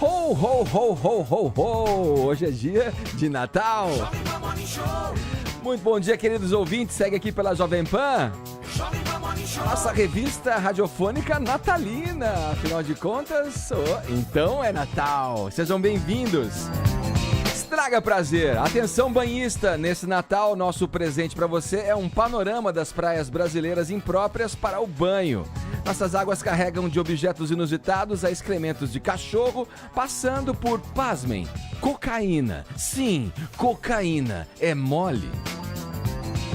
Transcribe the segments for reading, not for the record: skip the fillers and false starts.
Ho, ho, ho, ho, ho, ho! Hoje é dia de Natal. Muito bom dia, queridos ouvintes. Segue aqui pela Jovem Pan. Nossa revista radiofônica natalina. Afinal de contas, então é Natal. Sejam bem-vindos. Estraga prazer. Atenção, banhista. Nesse Natal, nosso presente para você é um panorama das praias brasileiras impróprias para o banho. Nossas águas carregam de objetos inusitados a excrementos de cachorro, passando por, pasmem, cocaína. Sim, cocaína. É mole.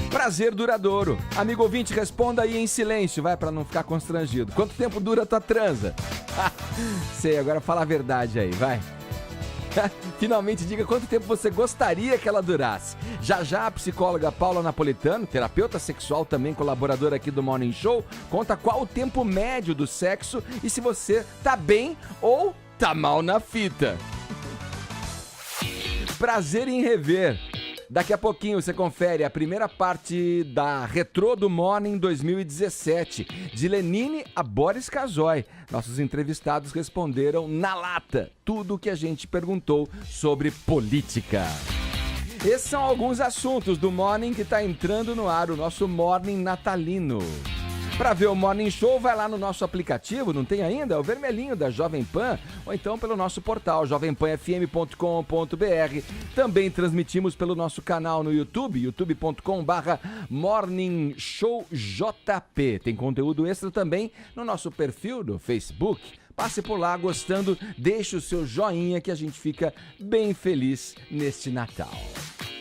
Prazer duradouro. Amigo ouvinte, responda aí em silêncio, vai, pra não ficar constrangido. Quanto tempo dura a tua transa? Sei, agora fala a verdade aí, vai. Finalmente diga quanto tempo você gostaria que ela durasse. Já já a psicóloga Paula Napolitano, terapeuta sexual, também colaboradora aqui do Morning Show, conta qual o tempo médio do sexo e se você tá bem ou tá mal na fita. Prazer em rever. Daqui a pouquinho você confere a primeira parte da Retrô do Morning 2017, de Lenine a Boris Casoy. Nossos entrevistados responderam na lata tudo o que a gente perguntou sobre política. Esses são alguns assuntos do Morning que está entrando no ar, o nosso Morning natalino. Para ver o Morning Show, vai lá no nosso aplicativo, não tem ainda? É o vermelhinho da Jovem Pan, ou então pelo nosso portal jovempanfm.com.br. Também transmitimos pelo nosso canal no YouTube, youtube.com/morningshowjp. Tem conteúdo extra também no nosso perfil do Facebook. Passe por lá gostando, deixe o seu joinha que a gente fica bem feliz neste Natal.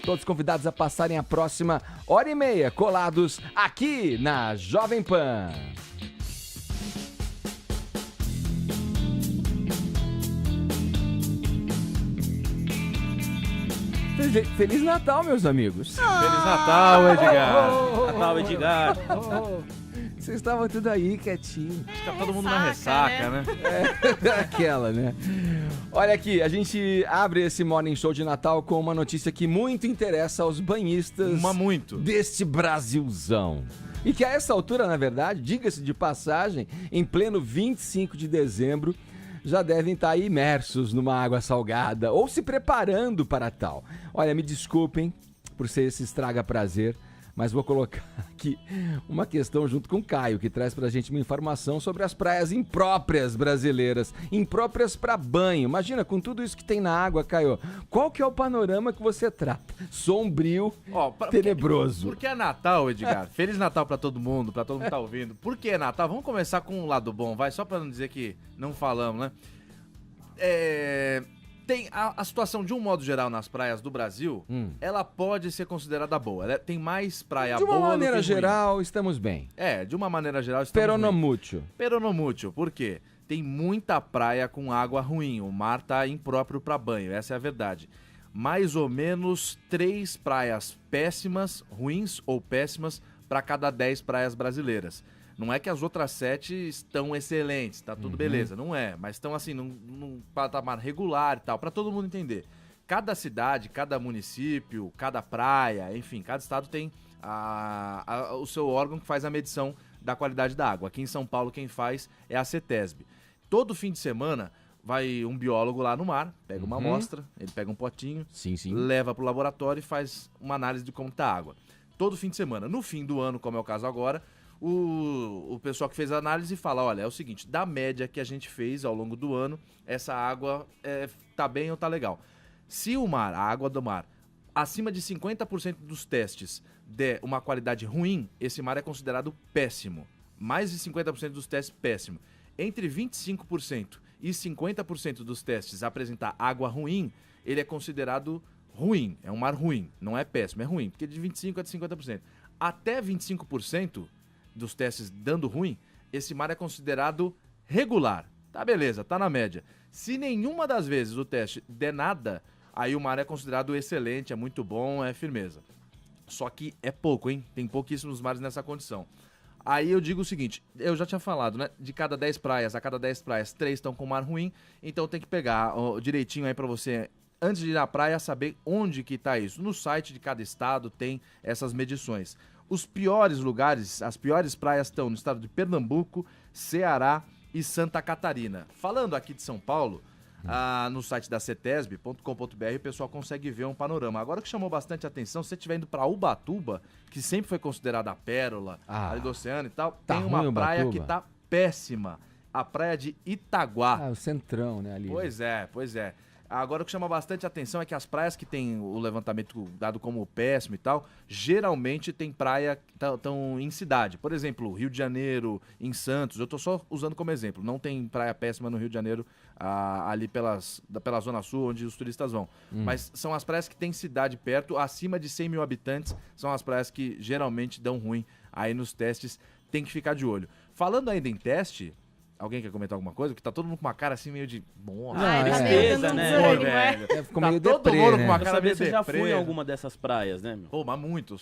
Todos convidados a passarem a próxima hora e meia colados aqui na Jovem Pan. Feliz Natal, meus amigos. Feliz Natal, Edgar. Natal, Edgar. Vocês estavam tudo aí, quietinho. Acho que tá todo mundo na ressaca, né? É, aquela, né? Olha aqui, a gente abre esse Morning Show de Natal com uma notícia que muito interessa aos banhistas deste Brasilzão. E que a essa altura, na verdade, diga-se de passagem, em pleno 25 de dezembro, já devem estar imersos numa água salgada ou se preparando para tal. Olha, me desculpem por ser esse estraga prazer, mas vou colocar aqui uma questão junto com o Caio, que traz pra gente uma informação sobre as praias impróprias brasileiras, impróprias para banho. Imagina, com tudo isso que tem na água, Caio, qual que é o panorama que você trata? Sombrio, tenebroso. Porque é Natal, Edgar. Feliz Natal pra todo mundo que tá ouvindo. Por que é Natal? Vamos começar com um lado bom, vai, só pra não dizer que não falamos, né? Tem a situação, de um modo geral, nas praias do Brasil, ela pode ser considerada boa. Tem mais praia boa do que ruim. De uma maneira geral, estamos bem. De uma maneira geral, estamos Peronomútil. Peronomútil, por quê? Tem muita praia com água ruim, o mar tá impróprio para banho, essa é a verdade. Mais ou menos 3 praias péssimas, ruins ou péssimas, para cada 10 praias brasileiras. Não é que as outras 7 estão excelentes, tá tudo beleza, não é. Mas estão assim, num patamar regular e tal, para todo mundo entender. Cada cidade, cada município, cada praia, enfim, cada estado tem o seu órgão que faz a medição da qualidade da água. Aqui em São Paulo quem faz é a CETESB. Todo fim de semana vai um biólogo lá no mar, pega uma amostra, ele pega um potinho, leva pro laboratório e faz uma análise de como tá a água. Todo fim de semana. No fim do ano, como é o caso agora, o pessoal que fez a análise fala, olha, é o seguinte, da média que a gente fez ao longo do ano, essa água tá bem ou tá legal. Se o mar, a água do mar, acima de 50% dos testes der uma qualidade ruim, esse mar é considerado péssimo. Mais de 50% dos testes, péssimo. Entre 25% e 50% dos testes apresentar água ruim, ele é considerado ruim, é um mar ruim, não é péssimo, é ruim, porque de 25% a 50%. Até 25% dos testes dando ruim, esse mar é considerado regular. Tá beleza, tá na média. Se nenhuma das vezes o teste der nada, aí o mar é considerado excelente, é muito bom, é firmeza. Só que é pouco, hein? Tem pouquíssimos mares nessa condição. Aí eu digo o seguinte, eu já tinha falado, né? De cada 10 praias, a cada 10 praias, 3 estão com mar ruim, então tem que pegar direitinho aí pra você, antes de ir na praia, saber onde que tá isso. No site de cada estado tem essas medições. Os piores lugares, as piores praias estão no estado de Pernambuco, Ceará e Santa Catarina. Falando aqui de São Paulo, no site da cetesb.com.br o pessoal consegue ver um panorama. Agora o que chamou bastante atenção, se você estiver indo para Ubatuba, que sempre foi considerada a pérola ali do oceano e tal, tá tem uma praia Ubatuba? que tá péssima. A praia de Itaguá. O centrão, né, ali. Pois é. Agora o que chama bastante atenção é que as praias que tem o levantamento dado como péssimo e tal, geralmente tem praia que estão em cidade. Por exemplo, Rio de Janeiro, em Santos, eu tô só usando como exemplo. Não tem praia péssima no Rio de Janeiro, ali pela Zona Sul, onde os turistas vão. Mas são as praias que tem cidade perto, acima de 100 mil habitantes, são as praias que geralmente dão ruim aí nos testes. Tem que ficar de olho. Falando ainda em teste... Alguém quer comentar alguma coisa? Porque tá todo mundo com uma cara assim meio de... Nossa, tristeza, né? Velho. Ficou Tá meio todo deprê, mundo né? com uma Eu cara sabia meio que você já deprê. foi em alguma dessas praias, né, meu? Pô, mas muito.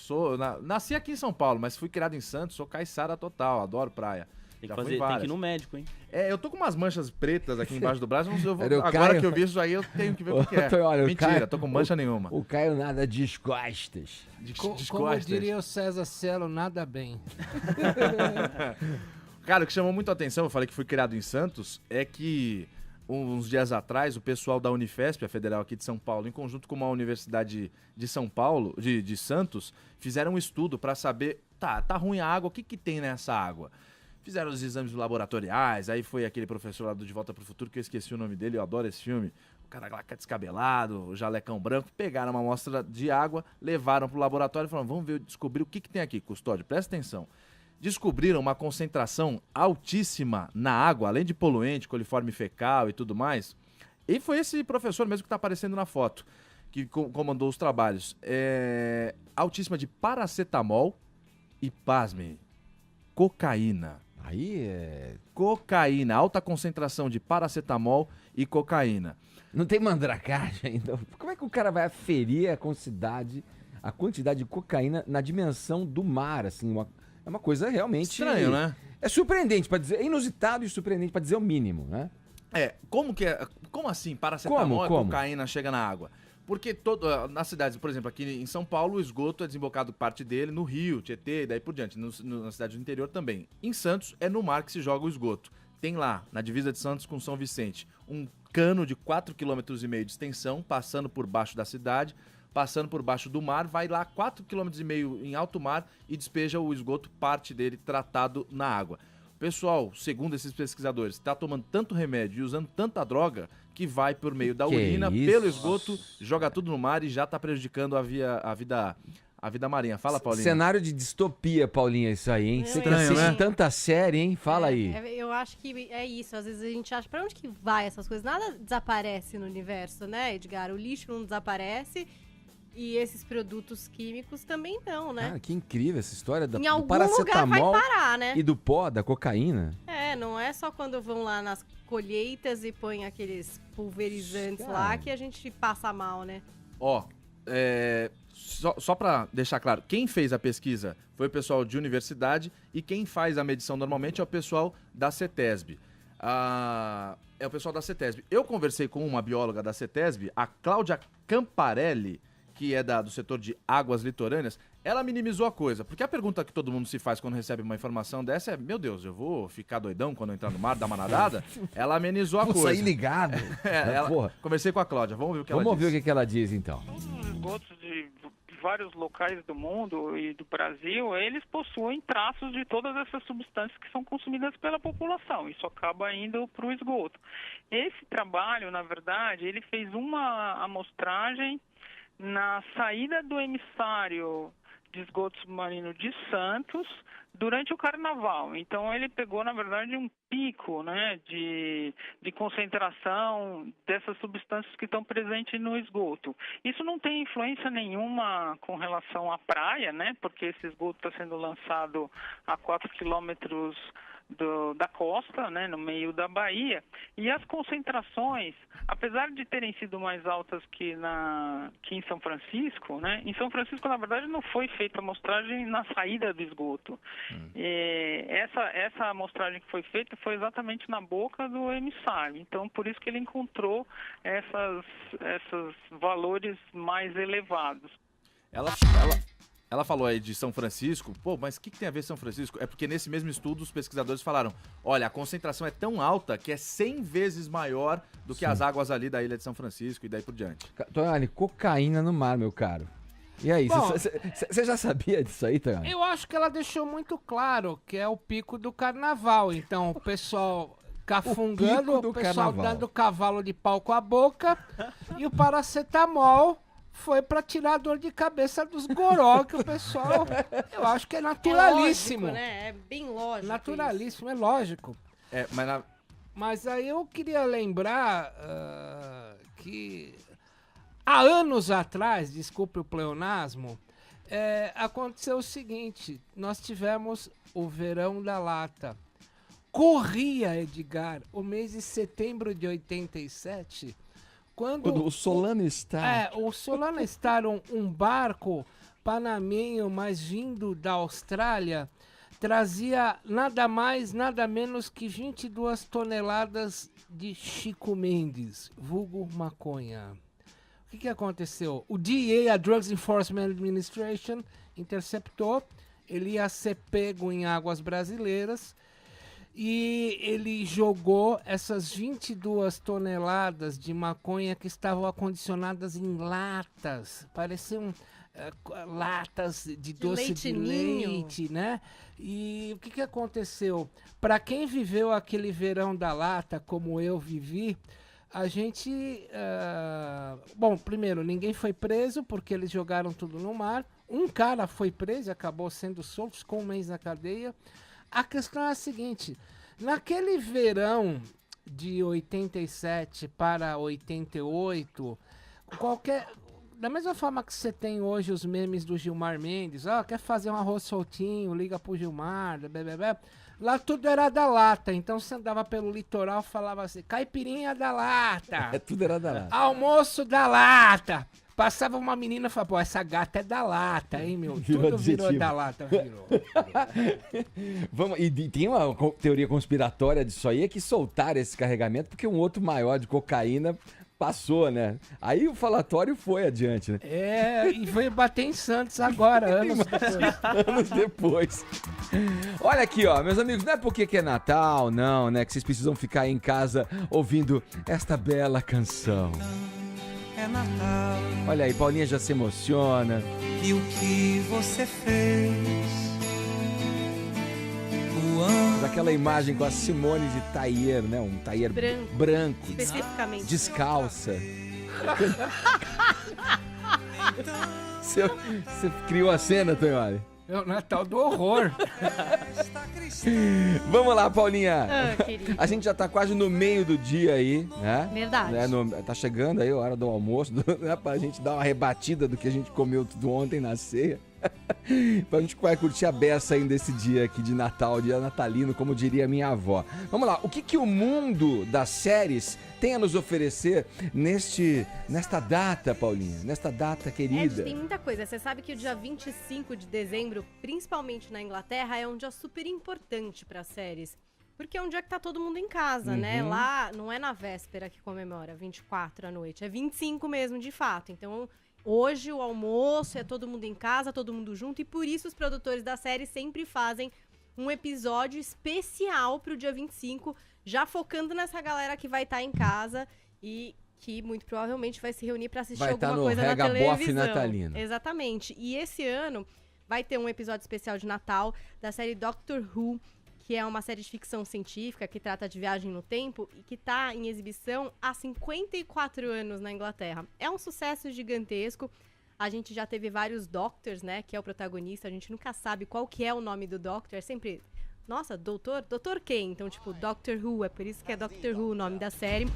Nasci aqui em São Paulo, mas fui criado em Santos, sou caiçara total, adoro praia. Tem Já que, fui tem várias. que ir no médico, hein? Eu tô com umas manchas pretas aqui embaixo do braço, mas Era o agora Caio. que eu vi isso aí, eu tenho que ver o que é. Olha, o Mentira, Caio- tô com mancha nenhuma. O Caio nada descostas. Como diria o César Cielo, nada bem. Cara, o que chamou muito a atenção, eu falei que fui criado em Santos, é que uns dias atrás o pessoal da Unifesp, a federal aqui de São Paulo, em conjunto com uma universidade de São Paulo, de Santos, fizeram um estudo para saber, tá ruim a água, o que tem nessa água? Fizeram os exames laboratoriais, aí foi aquele professor lá do De Volta pro Futuro, que eu esqueci o nome dele, eu adoro esse filme, o cara lá que é descabelado, o jalecão branco, pegaram uma amostra de água, levaram pro laboratório e falaram, vamos ver, descobrir o que tem aqui, Custódio, presta atenção. Descobriram uma concentração altíssima na água, além de poluente, coliforme fecal e tudo mais. E foi esse professor mesmo que está aparecendo na foto, que comandou os trabalhos. Altíssima de paracetamol e, pasmem, cocaína. Aí é... Cocaína, alta concentração de paracetamol e cocaína. Não tem mandracagem ainda. Como é que o cara vai aferir a quantidade de cocaína na dimensão do mar, assim, é uma coisa realmente... Estranho, né? É surpreendente, é inusitado e surpreendente, para dizer o mínimo, né? Como assim paracetamol e Como? cocaína chega na água? Porque nas cidades, por exemplo, aqui em São Paulo, o esgoto é desembocado parte dele no Rio, Tietê, e daí por diante, na cidade do interior também. Em Santos, é no mar que se joga o esgoto. Tem lá, na divisa de Santos com São Vicente, um cano de 4,5 km de extensão, passando por baixo da cidade, passando por baixo do mar, vai lá 4,5 km em alto mar e despeja o esgoto, parte dele tratado na água. O pessoal, segundo esses pesquisadores, está tomando tanto remédio e usando tanta droga que vai por meio da urina, pelo esgoto, joga tudo no mar e já está prejudicando a vida marinha. Fala, Paulinha. Cenário de distopia, Paulinha, isso aí, hein? Você que Estranho, assiste né? tanta série, hein? Fala aí. Eu acho que é isso. Às vezes a gente acha, pra onde que vai essas coisas? Nada desaparece no universo, né, Edgar? O lixo não desaparece e esses produtos químicos também não, né? Cara, que incrível essa história Em do algum lugar vai paracetamol parar, né? e do pó, da cocaína. Não é só quando vão lá nas colheitas e põem aqueles pulverizantes Cara. lá que a gente passa mal, né? Só para deixar claro, quem fez a pesquisa foi o pessoal de universidade e quem faz a medição normalmente é o pessoal da CETESB. É o pessoal da CETESB. Eu conversei com uma bióloga da CETESB, a Cláudia Camparelli, que é do setor de águas litorâneas. Ela minimizou a coisa, porque a pergunta que todo mundo se faz quando recebe uma informação dessa é: meu Deus, eu vou ficar doidão quando eu entrar no mar, dar uma nadada? Ela amenizou a Vou coisa. sair ligado. Porra. Conversei com a Cláudia, vamos ver o que ela Vamos disse. ver o que ela diz, então. Todos os esgotos de vários locais do mundo e do Brasil, eles possuem traços de todas essas substâncias que são consumidas pela população. Isso acaba indo para o esgoto. Esse trabalho, na verdade, ele fez uma amostragem na saída do emissário de esgoto submarino de Santos durante o carnaval. Então ele pegou, na verdade, um pico, né, de concentração dessas substâncias que estão presentes no esgoto. Isso não tem influência nenhuma com relação à praia, né, porque esse esgoto está sendo lançado a 4 quilômetros da costa, né, no meio da Bahia, e as concentrações, apesar de terem sido mais altas que em São Francisco, né, em São Francisco, na verdade, não foi feita amostragem na saída do esgoto. Essa amostragem que foi feita foi exatamente na boca do emissário, então por isso que ele encontrou esses valores mais elevados. Ela Ela falou aí de São Francisco. Pô, mas o que tem a ver São Francisco? É porque nesse mesmo estudo os pesquisadores falaram, olha, a concentração é tão alta que é 100 vezes maior do que as águas ali da ilha de São Francisco e daí por diante. Tonholi, cocaína no mar, meu caro. E aí, Bom, você já sabia disso aí, Tonholi? Eu acho que ela deixou muito claro que é o pico do carnaval. Então, o pessoal cafungando, pico do o pessoal carnaval. dando cavalo de pau com a boca e o paracetamol foi pra tirar a dor de cabeça dos goró, que o pessoal, eu acho que é naturalíssimo. É lógico, né? É bem lógico. Naturalíssimo, é lógico. Mas Mas aí eu queria lembrar que há anos atrás, desculpe o pleonasmo, aconteceu o seguinte, nós tivemos o verão da lata. Corria, Edgar, o mês de setembro de 87, quando O Solano Star. o Solano Star, um barco panamenho, mas vindo da Austrália, trazia nada mais, nada menos que 22 toneladas de Chico Mendes, vulgo maconha. O que aconteceu? O DEA, a Drugs Enforcement Administration, interceptou, ele ia ser pego em águas brasileiras, e ele jogou essas 22 toneladas de maconha que estavam acondicionadas em latas. Pareciam latas de doce leite de ninho. leite, né? E o que aconteceu? Para quem viveu aquele verão da lata, como eu vivi, a gente... Bom, primeiro, ninguém foi preso porque eles jogaram tudo no mar. Um cara foi preso e acabou sendo solto, ficou um mês na cadeia. A questão é a seguinte, naquele verão de 87 para 88, da mesma forma que você tem hoje os memes do Gilmar Mendes, quer fazer um arroz soltinho, liga pro Gilmar, lá tudo era da lata, então você andava pelo litoral, falava assim, caipirinha da lata, Tudo era da lata. almoço da lata. Passava uma menina e falava, pô, essa gata é da lata, hein, meu? Virou Tudo virou adjetivo. da lata, virou. E tem uma teoria conspiratória disso aí, é que soltaram esse carregamento porque um outro maior de cocaína passou, né? Aí o falatório foi adiante, né? E veio bater em Santos agora, anos depois. Anos depois. Olha aqui, ó, meus amigos, não é porque que é Natal, não, né? Que vocês precisam ficar aí em casa ouvindo esta bela canção. É Natal Olha aí, Paulinha já se emociona. e o que você fez? O ano Daquela imagem com a Simone de taier, né? Um taier branco, Especificamente. descalça. Você criou a cena, Tonholi. É o Natal do horror. está crescendo. Vamos lá, Paulinha. Querido. A gente já tá quase no meio do dia aí, né? Verdade. Tá chegando aí a hora do almoço, né? Pra gente dar uma rebatida do que a gente comeu tudo ontem na ceia. Pra gente vai curtir a beça ainda esse dia aqui de Natal, dia natalino, como diria minha avó. Vamos lá, o que o mundo das séries tem a nos oferecer nesta data, Paulinha? Nesta data querida? Tem muita coisa. Você sabe que o dia 25 de dezembro, principalmente na Inglaterra, é um dia super importante para séries. Porque é um dia que tá todo mundo em casa, né? Lá não é na véspera que comemora, 24 à noite. É 25 mesmo, de fato. Então, hoje o almoço é todo mundo em casa, todo mundo junto. E por isso os produtores da série sempre fazem um episódio especial pro dia 25, já focando nessa galera que vai estar em casa e que muito provavelmente vai se reunir para assistir Vai tá alguma no coisa na Rega Boff televisão. natalino. Exatamente. E esse ano vai ter um episódio especial de Natal da série Doctor Who, que é uma série de ficção científica que trata de viagem no tempo e que está em exibição há 54 anos na Inglaterra. É um sucesso gigantesco. A gente já teve vários Doctors, né, que é o protagonista. A gente nunca sabe qual que é o nome do Doctor. É sempre, nossa, doutor quem? Então, tipo, Doctor Who. É por isso que é Doctor Who o nome da série.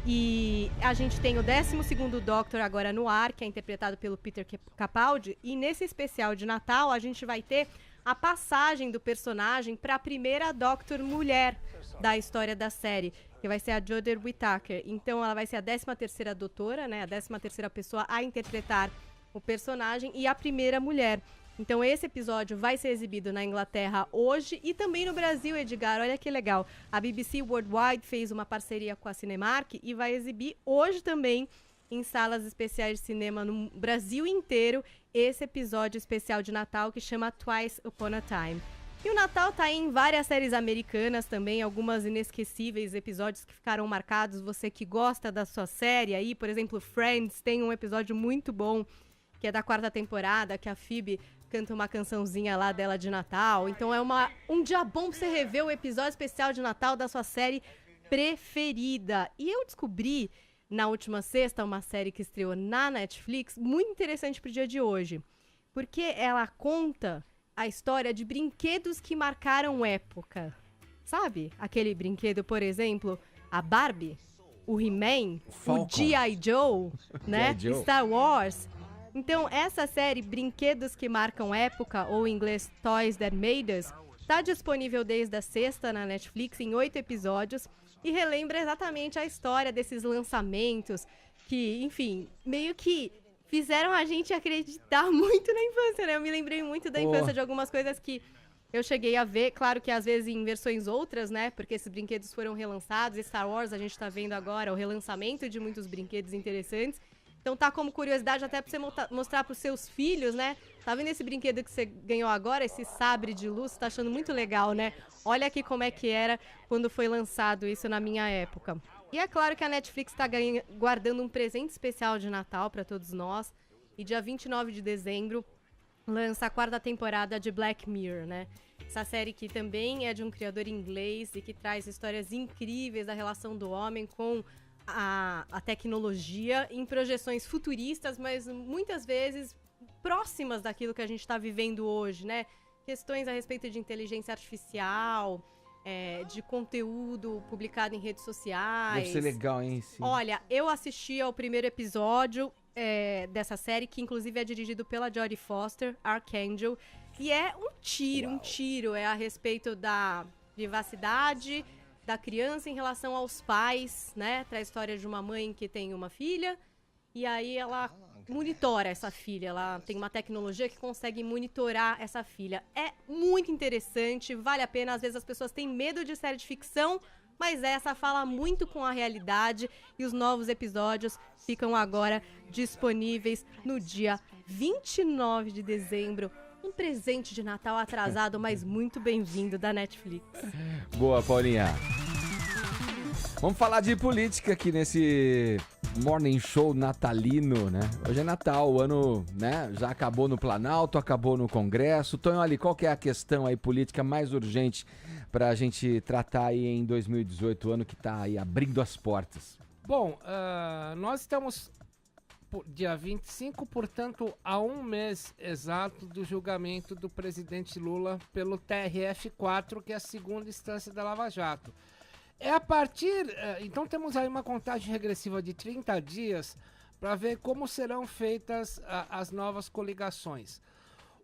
E a gente tem o 12º Doctor agora no ar, que é interpretado pelo Peter Capaldi. E nesse especial de Natal, a gente vai ter a passagem do personagem para a primeira Doctor mulher da história da série, que vai ser a Jodie Whittaker. Então, ela vai ser a 13ª doutora, né? A 13ª pessoa a interpretar o personagem e a primeira mulher. Então, esse episódio vai ser exibido na Inglaterra hoje e também no Brasil, Edgar. Olha que legal. A BBC Worldwide fez uma parceria com a Cinemark e vai exibir hoje também em salas especiais de cinema no Brasil inteiro esse episódio especial de Natal que chama Twice Upon a Time. E o Natal tá aí em várias séries americanas também, algumas inesquecíveis episódios que ficaram marcados. Você que gosta da sua série aí, por exemplo, Friends, tem um episódio muito bom, que é da 4ª temporada, que a Phoebe canta uma cançãozinha lá dela de Natal. Então é um dia bom pra você rever o episódio especial de Natal da sua série preferida. E eu descobri, na última sexta, uma série que estreou na Netflix, muito interessante pro dia de hoje. Porque ela conta a história de brinquedos que marcaram época. Sabe? Aquele brinquedo, por exemplo, a Barbie, o He-Man, o Falcon. G.I. Joe, né? G.I. Joe. Star Wars. Então, essa série Brinquedos que Marcam Época, ou em inglês Toys That Made Us, está disponível desde a sexta na Netflix em 8 episódios e relembra exatamente a história desses lançamentos que, enfim, meio que fizeram a gente acreditar muito na infância, né? Eu me lembrei muito da infância de algumas coisas que eu cheguei a ver, claro que às vezes em versões outras, né? Porque esses brinquedos foram relançados. Star Wars, a gente tá vendo agora o relançamento de muitos brinquedos interessantes. Então tá como curiosidade até pra você mostrar pros seus filhos, né? Tá vendo esse brinquedo que você ganhou agora, esse sabre de luz? Tá achando muito legal, né? Olha aqui como é que era quando foi lançado isso na minha época. E é claro que a Netflix tá guardando um presente especial de Natal pra todos nós. E dia 29 de dezembro lança a 4ª temporada de Black Mirror, né? Essa série que também é de um criador inglês e que traz histórias incríveis da relação do homem com a tecnologia em projeções futuristas, mas muitas vezes próximas daquilo que a gente está vivendo hoje, né? Questões a respeito de inteligência artificial, de conteúdo publicado em redes sociais. Deve ser legal, hein? Sim. Olha, eu assisti ao primeiro episódio dessa série, que inclusive é dirigido pela Jodie Foster, Archangel, e é um tiro, é a respeito da privacidade da criança em relação aos pais, né? Traz a história de uma mãe que tem uma filha, e aí ela monitora essa filha, ela tem uma tecnologia que consegue monitorar essa filha. É muito interessante, vale a pena, às vezes as pessoas têm medo de série de ficção, mas essa fala muito com a realidade e os novos episódios ficam agora disponíveis no dia 29 de dezembro. Um presente de Natal atrasado, mas muito bem-vindo da Netflix. Boa, Paulinha. Vamos falar de política aqui nesse Morning Show natalino, né? Hoje é Natal, o ano, né, já acabou no Planalto, acabou no Congresso. Tonholi, qual que é a questão aí política mais urgente pra gente tratar aí em 2018, ano que tá aí abrindo as portas? Bom, nós estamos dia 25, portanto, a um mês exato do julgamento do presidente Lula pelo TRF4, que é a segunda instância da Lava Jato. É a partir... então temos aí uma contagem regressiva de 30 dias para ver como serão feitas as novas coligações.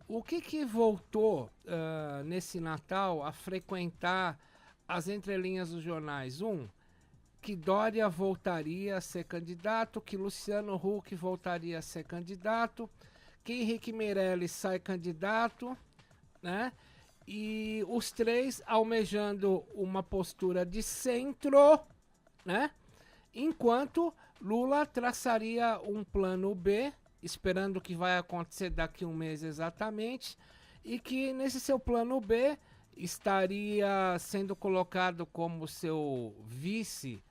O que voltou nesse Natal a frequentar as entrelinhas dos jornais? Que Dória voltaria a ser candidato, que Luciano Huck voltaria a ser candidato, que Henrique Meirelles sai candidato, né? E os três almejando uma postura de centro, né? Enquanto Lula traçaria um plano B, esperando o que vai acontecer daqui a um mês exatamente, e que nesse seu plano B estaria sendo colocado como seu vice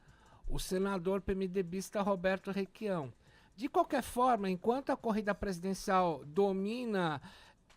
o senador PMDBista Roberto Requião. De qualquer forma, enquanto a corrida presidencial domina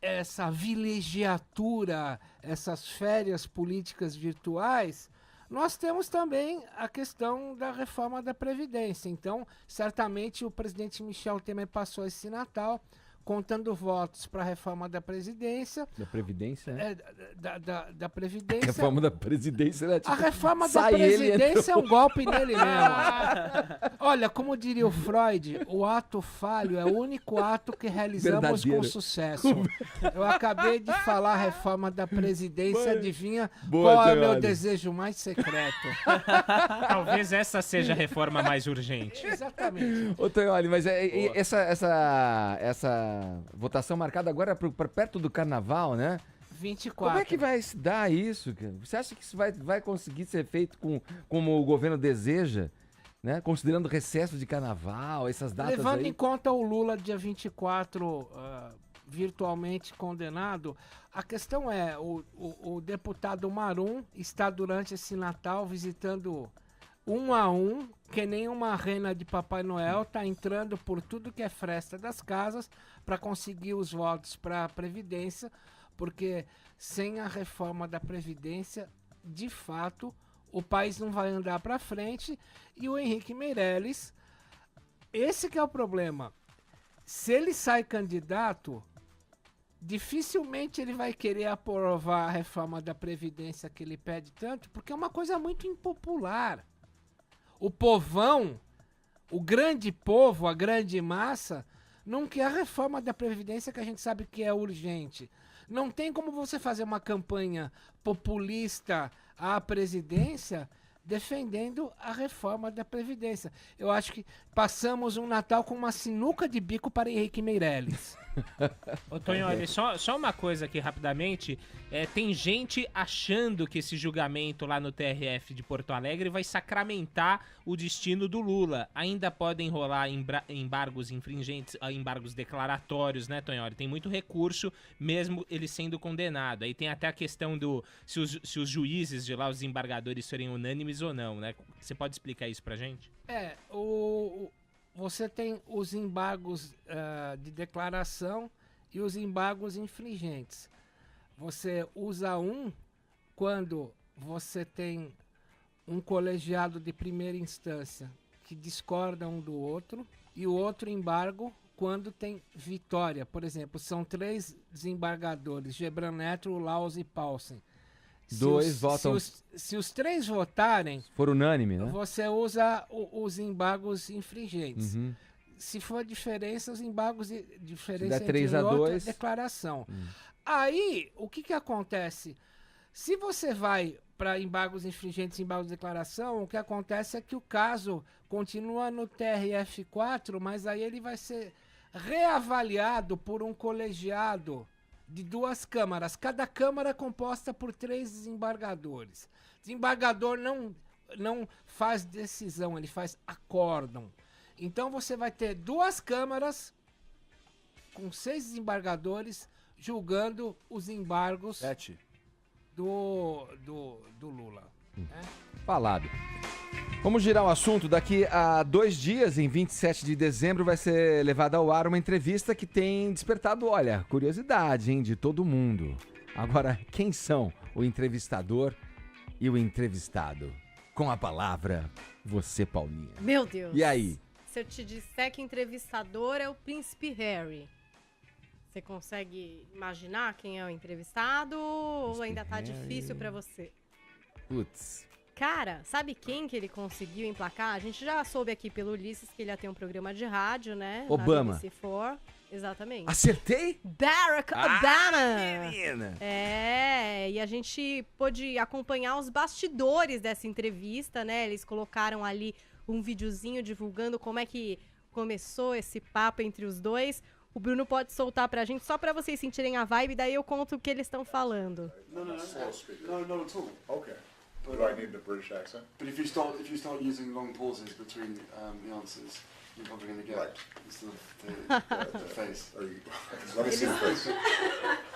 essa vilegiatura, essas férias políticas virtuais, nós temos também a questão da reforma da Previdência. Então, certamente o presidente Michel Temer passou esse Natal contando votos para a reforma da Previdência. Da Previdência, né? Da Previdência. Reforma da Presidência, né? Tipo, A reforma da sai ele, Previdência é entrou. um golpe nele mesmo. Olha, como diria o Freud, o ato falho é o único ato que realizamos Verdadeiro. com sucesso. Eu acabei de falar a reforma da Presidência, adivinha Boa, qual é o meu Tonholi. desejo mais secreto? Talvez essa seja a reforma mais urgente. Exatamente. Ô, Tonholi, mas essa votação marcada agora para perto do Carnaval, né? 24. Como é que vai se dar isso, cara? Você acha que isso vai conseguir ser feito como o governo deseja? né? Considerando o recesso de carnaval, essas datas Levando aí. em conta o Lula dia 24 virtualmente condenado, a questão é, o deputado Marum está durante esse Natal visitando um a um, que nem uma rena de Papai Noel, tá entrando por tudo que é fresta das casas para conseguir os votos para a Previdência, porque sem a reforma da Previdência, de fato, o país não vai andar para frente. E o Henrique Meirelles, esse que é o problema. Se ele sai candidato, dificilmente ele vai querer aprovar a reforma da Previdência que ele pede tanto, porque é uma coisa muito impopular. O povão, o grande povo, a grande massa, não quer a reforma da Previdência que a gente sabe que é urgente. Não tem como você fazer uma campanha populista à presidência defendendo a reforma da Previdência. Eu acho que passamos um Natal com uma sinuca de bico para Henrique Meirelles. Ô, Tonho, olha, só uma coisa aqui rapidamente. Tem gente achando que esse julgamento lá no TRF de Porto Alegre vai sacramentar o destino do Lula. Ainda podem rolar embargos infringentes, embargos declaratórios, né, Tonho? Tem muito recurso, mesmo ele sendo condenado. Aí tem até a questão do se os juízes de lá, os embargadores, forem unânimes ou não, né? Você pode explicar isso pra gente? Você tem os embargos de declaração e os embargos infringentes. Você usa um quando você tem um colegiado de primeira instância que discorda um do outro, e o outro embargo quando tem vitória. Por exemplo, são 3 desembargadores, Gebran Neto, Laus e Paulsen. Dois votam. Se os 3 votarem, For unânime, né? você usa os embargos infringentes. Uhum. Se for diferença, os embargos diferença Se der 3 a 2, declaração. Aí, o que acontece? Se você vai para embargos infringentes e embargos de declaração, o que acontece é que o caso continua no TRF4, mas aí ele vai ser reavaliado por um colegiado de 2 câmaras. Cada câmara é composta por 3 desembargadores. Desembargador não faz decisão, ele faz acórdão. Então você vai ter 2 câmaras com 6 desembargadores julgando os embargos 7. do Lula. Né? Falado. Vamos girar o assunto. Daqui a 2 dias, em 27 de dezembro, vai ser levada ao ar uma entrevista que tem despertado, olha, curiosidade, hein, de todo mundo. Agora, quem são o entrevistador e o entrevistado? Com a palavra, você, Paulinha. Meu Deus. E aí? Se eu te disser que entrevistador é o Príncipe Harry, você consegue imaginar quem é o entrevistado ou ainda tá difícil pra você? Putz. Cara, sabe quem que ele conseguiu emplacar? A gente já soube aqui pelo Ulisses que ele ia ter um programa de rádio, né? Obama. Na BBC4. Exatamente. Acertei? Barack Obama! Menina! E a gente pôde acompanhar os bastidores dessa entrevista, né? Eles colocaram ali um videozinho divulgando como é que começou esse papo entre os dois. O Bruno pode soltar pra gente, só pra vocês sentirem a vibe, daí eu conto o que eles estão falando. No, not at all. Okay. Do I need the British accent? But if you start using long pauses between the answers, you're probably going to get Right. the face. Are you? Let me see the face.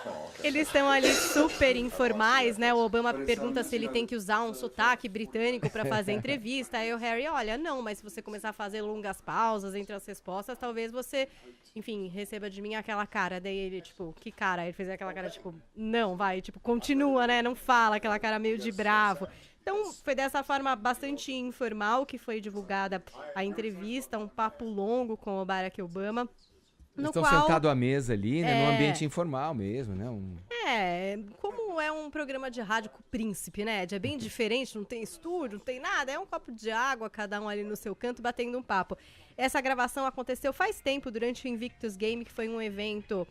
Oh, okay. Eles estão ali super informais, né? O Obama pergunta se ele tem que usar um sotaque britânico pra fazer entrevista. Aí o Harry, olha, não, mas se você começar a fazer longas pausas entre as respostas, talvez você, enfim, receba de mim aquela cara. Daí ele, tipo, que cara? Aí ele fez aquela cara, tipo, não, vai, tipo, continua, né? Não fala, aquela cara meio de bravo. Então, foi dessa forma bastante informal que foi divulgada a entrevista, um papo longo com o Barack Obama. Eles estão sentados à mesa ali, né? Num ambiente informal mesmo, né? Como é um programa de rádio com o príncipe, né? É bem diferente, não tem estúdio, não tem nada. É um copo de água, cada um ali no seu canto, batendo um papo. Essa gravação aconteceu faz tempo, durante o Invictus Game, que foi um evento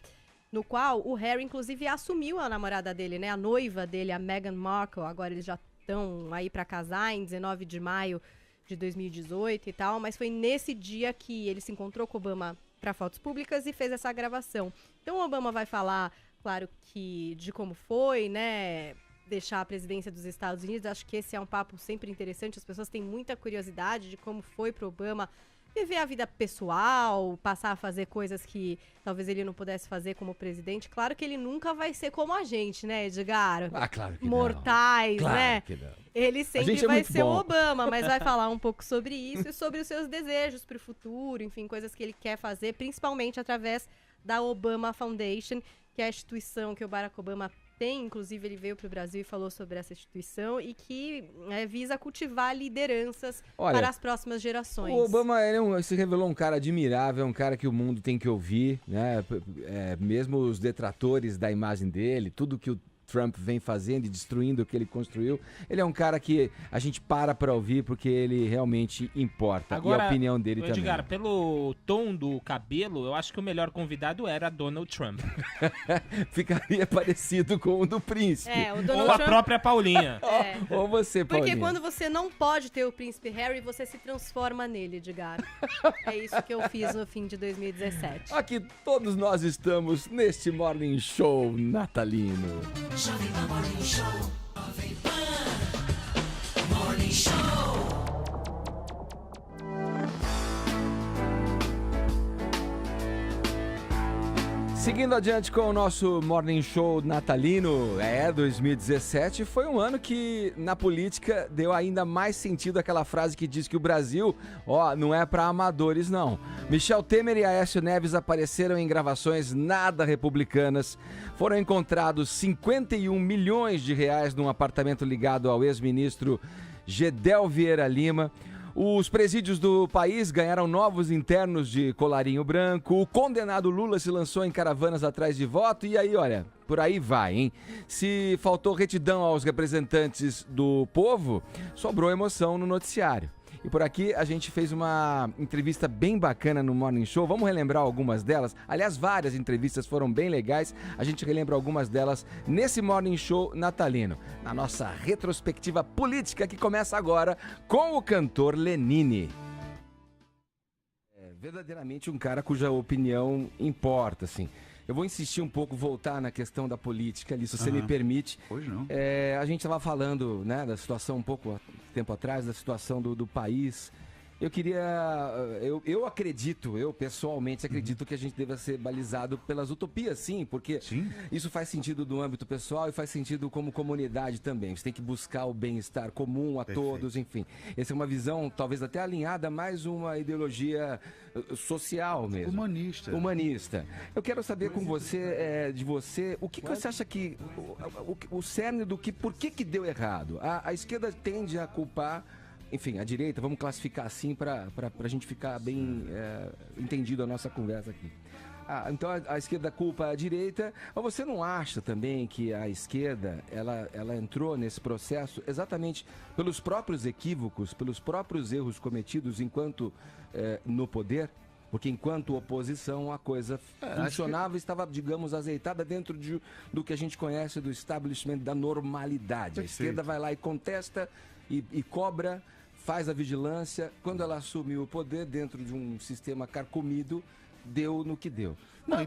no qual o Harry, inclusive, assumiu a namorada dele, né? A noiva dele, a Meghan Markle. Agora eles já estão aí pra casar, em 19 de maio de 2018 e tal. Mas foi nesse dia que ele se encontrou com o Obama para fotos públicas e fez essa gravação. Então o Obama vai falar, claro, que de como foi, né, deixar a presidência dos Estados Unidos. Acho que esse é um papo sempre interessante. As pessoas têm muita curiosidade de como foi pro Obama viver a vida pessoal, passar a fazer coisas que talvez ele não pudesse fazer como presidente. Claro que ele nunca vai ser como a gente, né, Edgar? Ah, claro que Mortais, não. Claro né? que não. Ele A sempre gente é vai muito ser bom. o Obama, mas vai falar um pouco sobre isso e sobre os seus desejos para o futuro, enfim, coisas que ele quer fazer, principalmente através da Obama Foundation, que é a instituição que o Barack Obama tem, inclusive ele veio para o Brasil e falou sobre essa instituição, e que visa cultivar lideranças Olha, para as próximas gerações. O Obama se revelou um cara admirável, um cara que o mundo tem que ouvir, né? Mesmo os detratores da imagem dele, tudo que o Trump vem fazendo e destruindo o que ele construiu, ele é um cara que a gente para ouvir porque ele realmente importa. Agora, e a opinião dele Edgar, também. pelo tom do cabelo, eu acho que o melhor convidado era Donald Trump. Ficaria parecido com o do príncipe. O Donald Ou a Trump... própria Paulinha. Ou você, Paulinha. Porque quando você não pode ter o príncipe Harry, você se transforma nele, Edgar. É isso que eu fiz no fim de 2017. Aqui todos nós estamos neste Morning Show natalino. Jovem Pan Morning Show. Jovem Pan Morning Show. Seguindo adiante com o nosso Morning Show natalino, 2017 foi um ano que na política deu ainda mais sentido àquela frase que diz que o Brasil, não é para amadores não. Michel Temer e Aécio Neves apareceram em gravações nada republicanas. Foram encontrados 51 milhões de reais num apartamento ligado ao ex-ministro Gedel Vieira Lima. Os presídios do país ganharam novos internos de colarinho branco. O condenado Lula se lançou em caravanas atrás de voto. E aí, olha, por aí vai, hein? Se faltou retidão aos representantes do povo, sobrou emoção no noticiário. E por aqui a gente fez uma entrevista bem bacana no Morning Show. Vamos relembrar algumas delas. Aliás, várias entrevistas foram bem legais. A gente relembra algumas delas nesse Morning Show natalino. Na nossa retrospectiva política que começa agora com o cantor Lenine. É verdadeiramente um cara cuja opinião importa, assim. Eu vou insistir um pouco, voltar na questão da política ali, se você me permite. Hoje não. A gente estava falando, né, da situação um pouco tempo atrás, da situação do país. Eu queria... Eu acredito, eu pessoalmente acredito que a gente deva ser balizado pelas utopias, sim, porque isso faz sentido do âmbito pessoal e faz sentido como comunidade também. Você tem que buscar o bem-estar comum a todos, enfim. Essa é uma visão talvez até alinhada a mais uma ideologia social mesmo. Humanista. Eu quero saber com você, de você, o que você acha que... O cerne do que... Por que deu errado? A esquerda tende a culpar... Enfim, a direita, vamos classificar assim para a gente ficar bem entendido a nossa conversa aqui. Então a esquerda culpa a direita, mas você não acha também que a esquerda ela entrou nesse processo exatamente pelos próprios equívocos, pelos próprios erros cometidos enquanto no poder? Porque enquanto oposição a coisa funcionava e estava, digamos, azeitada dentro do que a gente conhece do establishment da normalidade. A esquerda vai lá e contesta e cobra, faz a vigilância. Quando ela assumiu o poder dentro de um sistema carcomido, deu no que deu.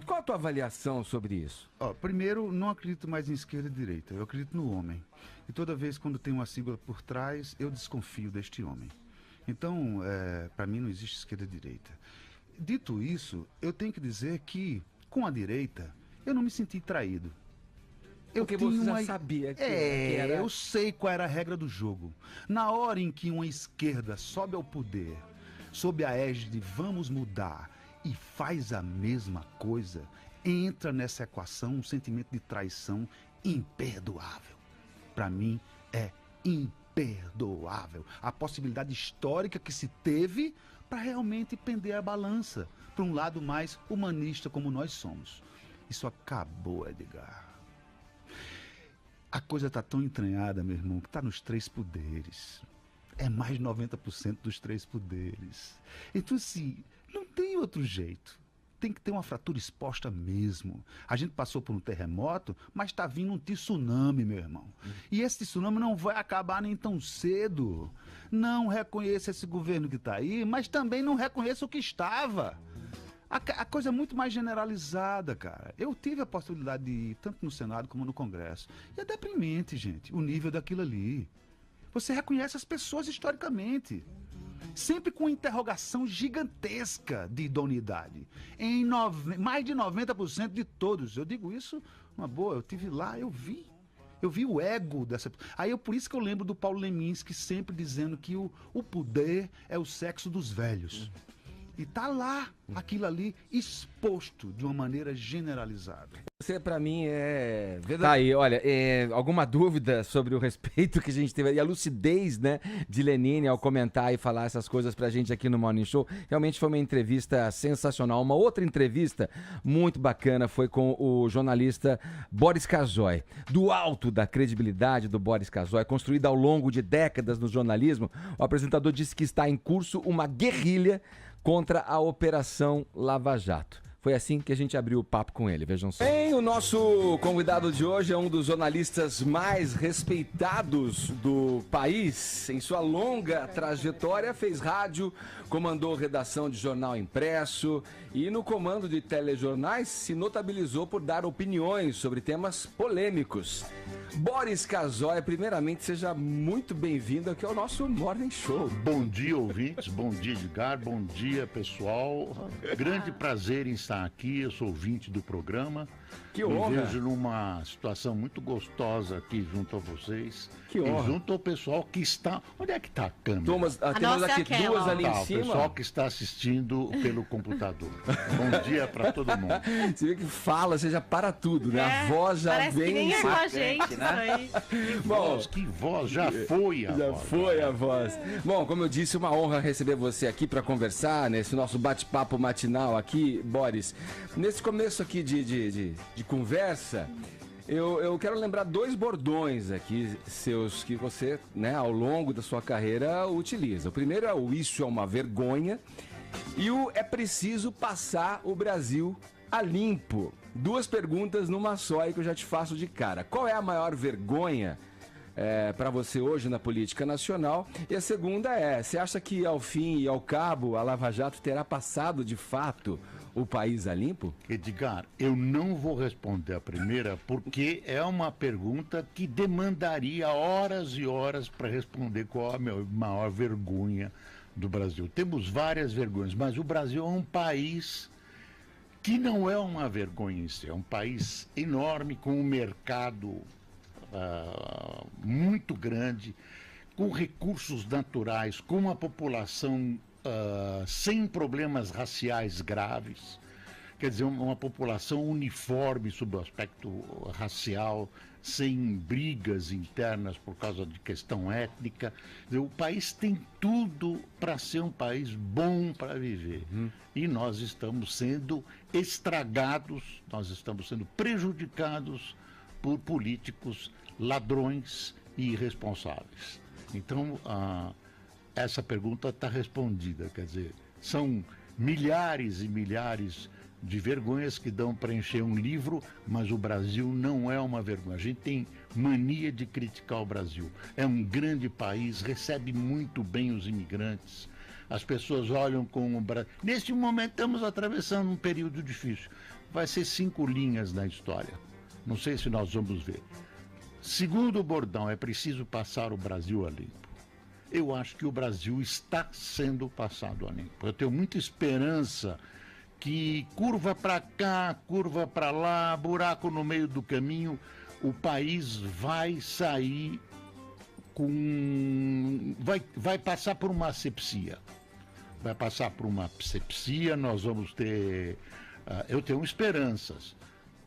Qual a tua avaliação sobre isso? Primeiro, não acredito mais em esquerda e direita. Eu acredito no homem. E toda vez quando tem uma sigla por trás, eu desconfio deste homem. Então, para mim não existe esquerda e direita. Dito isso, eu tenho que dizer que, com a direita, eu não me senti traído. Porque você já sabia que era... Eu sei qual era a regra do jogo. Na hora em que uma esquerda sobe ao poder, sob a égide de vamos mudar, e faz a mesma coisa, entra nessa equação um sentimento de traição imperdoável. Para mim, é imperdoável. A possibilidade histórica que se teve para realmente pender a balança para um lado mais humanista como nós somos. Isso acabou, Edgar. A coisa está tão entranhada, meu irmão, que está nos 3 poderes. É mais de 90% dos 3 poderes. Então, assim, não tem outro jeito. Tem que ter uma fratura exposta mesmo. A gente passou por um terremoto, mas está vindo um tsunami, meu irmão. E esse tsunami não vai acabar nem tão cedo. Não reconheça esse governo que está aí, mas também não reconheça o que estava. A coisa é muito mais generalizada, cara. Eu tive a possibilidade de ir tanto no Senado como no Congresso. E é deprimente, gente, o nível daquilo ali. Você reconhece as pessoas historicamente. Sempre com interrogação gigantesca de idoneidade. Mais de 90% de todos. Eu digo isso, uma boa, eu tive lá, eu vi o ego dessa... Aí por isso que eu lembro do Paulo Leminski sempre dizendo que o poder é o sexo dos velhos. E tá lá, aquilo ali, exposto de uma maneira generalizada. Você, pra mim, é verdade. Tá aí, olha, alguma dúvida sobre o respeito que a gente teve e a lucidez, né, de Lenine ao comentar e falar essas coisas pra gente aqui no Morning Show? Realmente foi uma entrevista sensacional. Uma outra entrevista muito bacana foi com o jornalista Boris Casoy. Do alto da credibilidade do Boris Casoy, construída ao longo de décadas no jornalismo, o apresentador disse que está em curso uma guerrilha contra a Operação Lava Jato. Foi assim que a gente abriu o papo com ele, vejam só. Bem, o nosso convidado de hoje é um dos jornalistas mais respeitados do país. Em sua longa trajetória, fez rádio, comandou redação de jornal impresso e no comando de telejornais se notabilizou por dar opiniões sobre temas polêmicos. Boris Casoy, primeiramente, seja muito bem-vindo aqui ao nosso Morning Show. Bom dia, ouvintes. Bom dia, Edgar. Bom dia, pessoal. Grande prazer em estar aqui. Eu sou ouvinte do programa. Que honra. Me vejo numa situação muito gostosa aqui junto a vocês. Que honra. E junto ao pessoal que está... Onde é que está a câmera? Temos aqui duas ali em cima. O pessoal que está assistindo pelo computador. Bom dia para todo mundo. Você vê que fala, você já para tudo, né? A voz já parece vem... que nem é com a gente, né? Bom, que voz, já foi a voz. Já foi a voz. Bom, como eu disse, uma honra receber você aqui para conversar nesse nosso bate-papo matinal aqui, Boris. Nesse começo aqui de conversa, eu quero lembrar dois bordões aqui seus que você, né, ao longo da sua carreira utiliza. O primeiro é o "isso é uma vergonha" e o "é preciso passar o Brasil a limpo". Duas perguntas numa só aí que eu já te faço de cara. Qual é a maior vergonha para você hoje na política nacional? E a segunda você acha que ao fim e ao cabo a Lava Jato terá passado de fato o país a limpo? Edgar, eu não vou responder a primeira porque é uma pergunta que demandaria horas e horas para responder qual a maior vergonha do Brasil. Temos várias vergonhas, mas o Brasil é um país que não é uma vergonha em si, é um país enorme, com um mercado muito grande, com recursos naturais, com uma população sem problemas raciais graves, quer dizer, uma população uniforme sob o aspecto racial, sem brigas internas por causa de questão étnica. Quer dizer, o país tem tudo para ser um país bom para viver. E nós estamos sendo estragados, nós estamos sendo prejudicados por políticos ladrões e irresponsáveis. Então, essa pergunta está respondida, quer dizer, são milhares e milhares de vergonhas que dão para encher um livro, mas o Brasil não é uma vergonha. A gente tem mania de criticar o Brasil. É um grande país, recebe muito bem os imigrantes. As pessoas olham com o Brasil. Neste momento estamos atravessando um período difícil. Vai ser 5 linhas na história. Não sei se nós vamos ver. Segundo o bordão, é preciso passar o Brasil a limpo. Eu acho que o Brasil está sendo passado a limpo. Eu tenho muita esperança que curva para cá, curva para lá, buraco no meio do caminho, o país vai sair com... vai passar por uma asepsia. Vai passar por uma asepsia, nós vamos ter... eu tenho esperanças.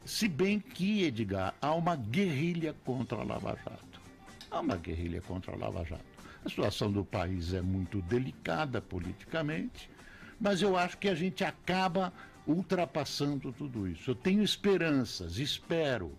Se bem que, Edgar, há uma guerrilha contra a Lava Jato. Há uma guerrilha contra a Lava Jato. A situação do país é muito delicada politicamente, mas eu acho que a gente acaba ultrapassando tudo isso. Eu tenho esperanças, espero.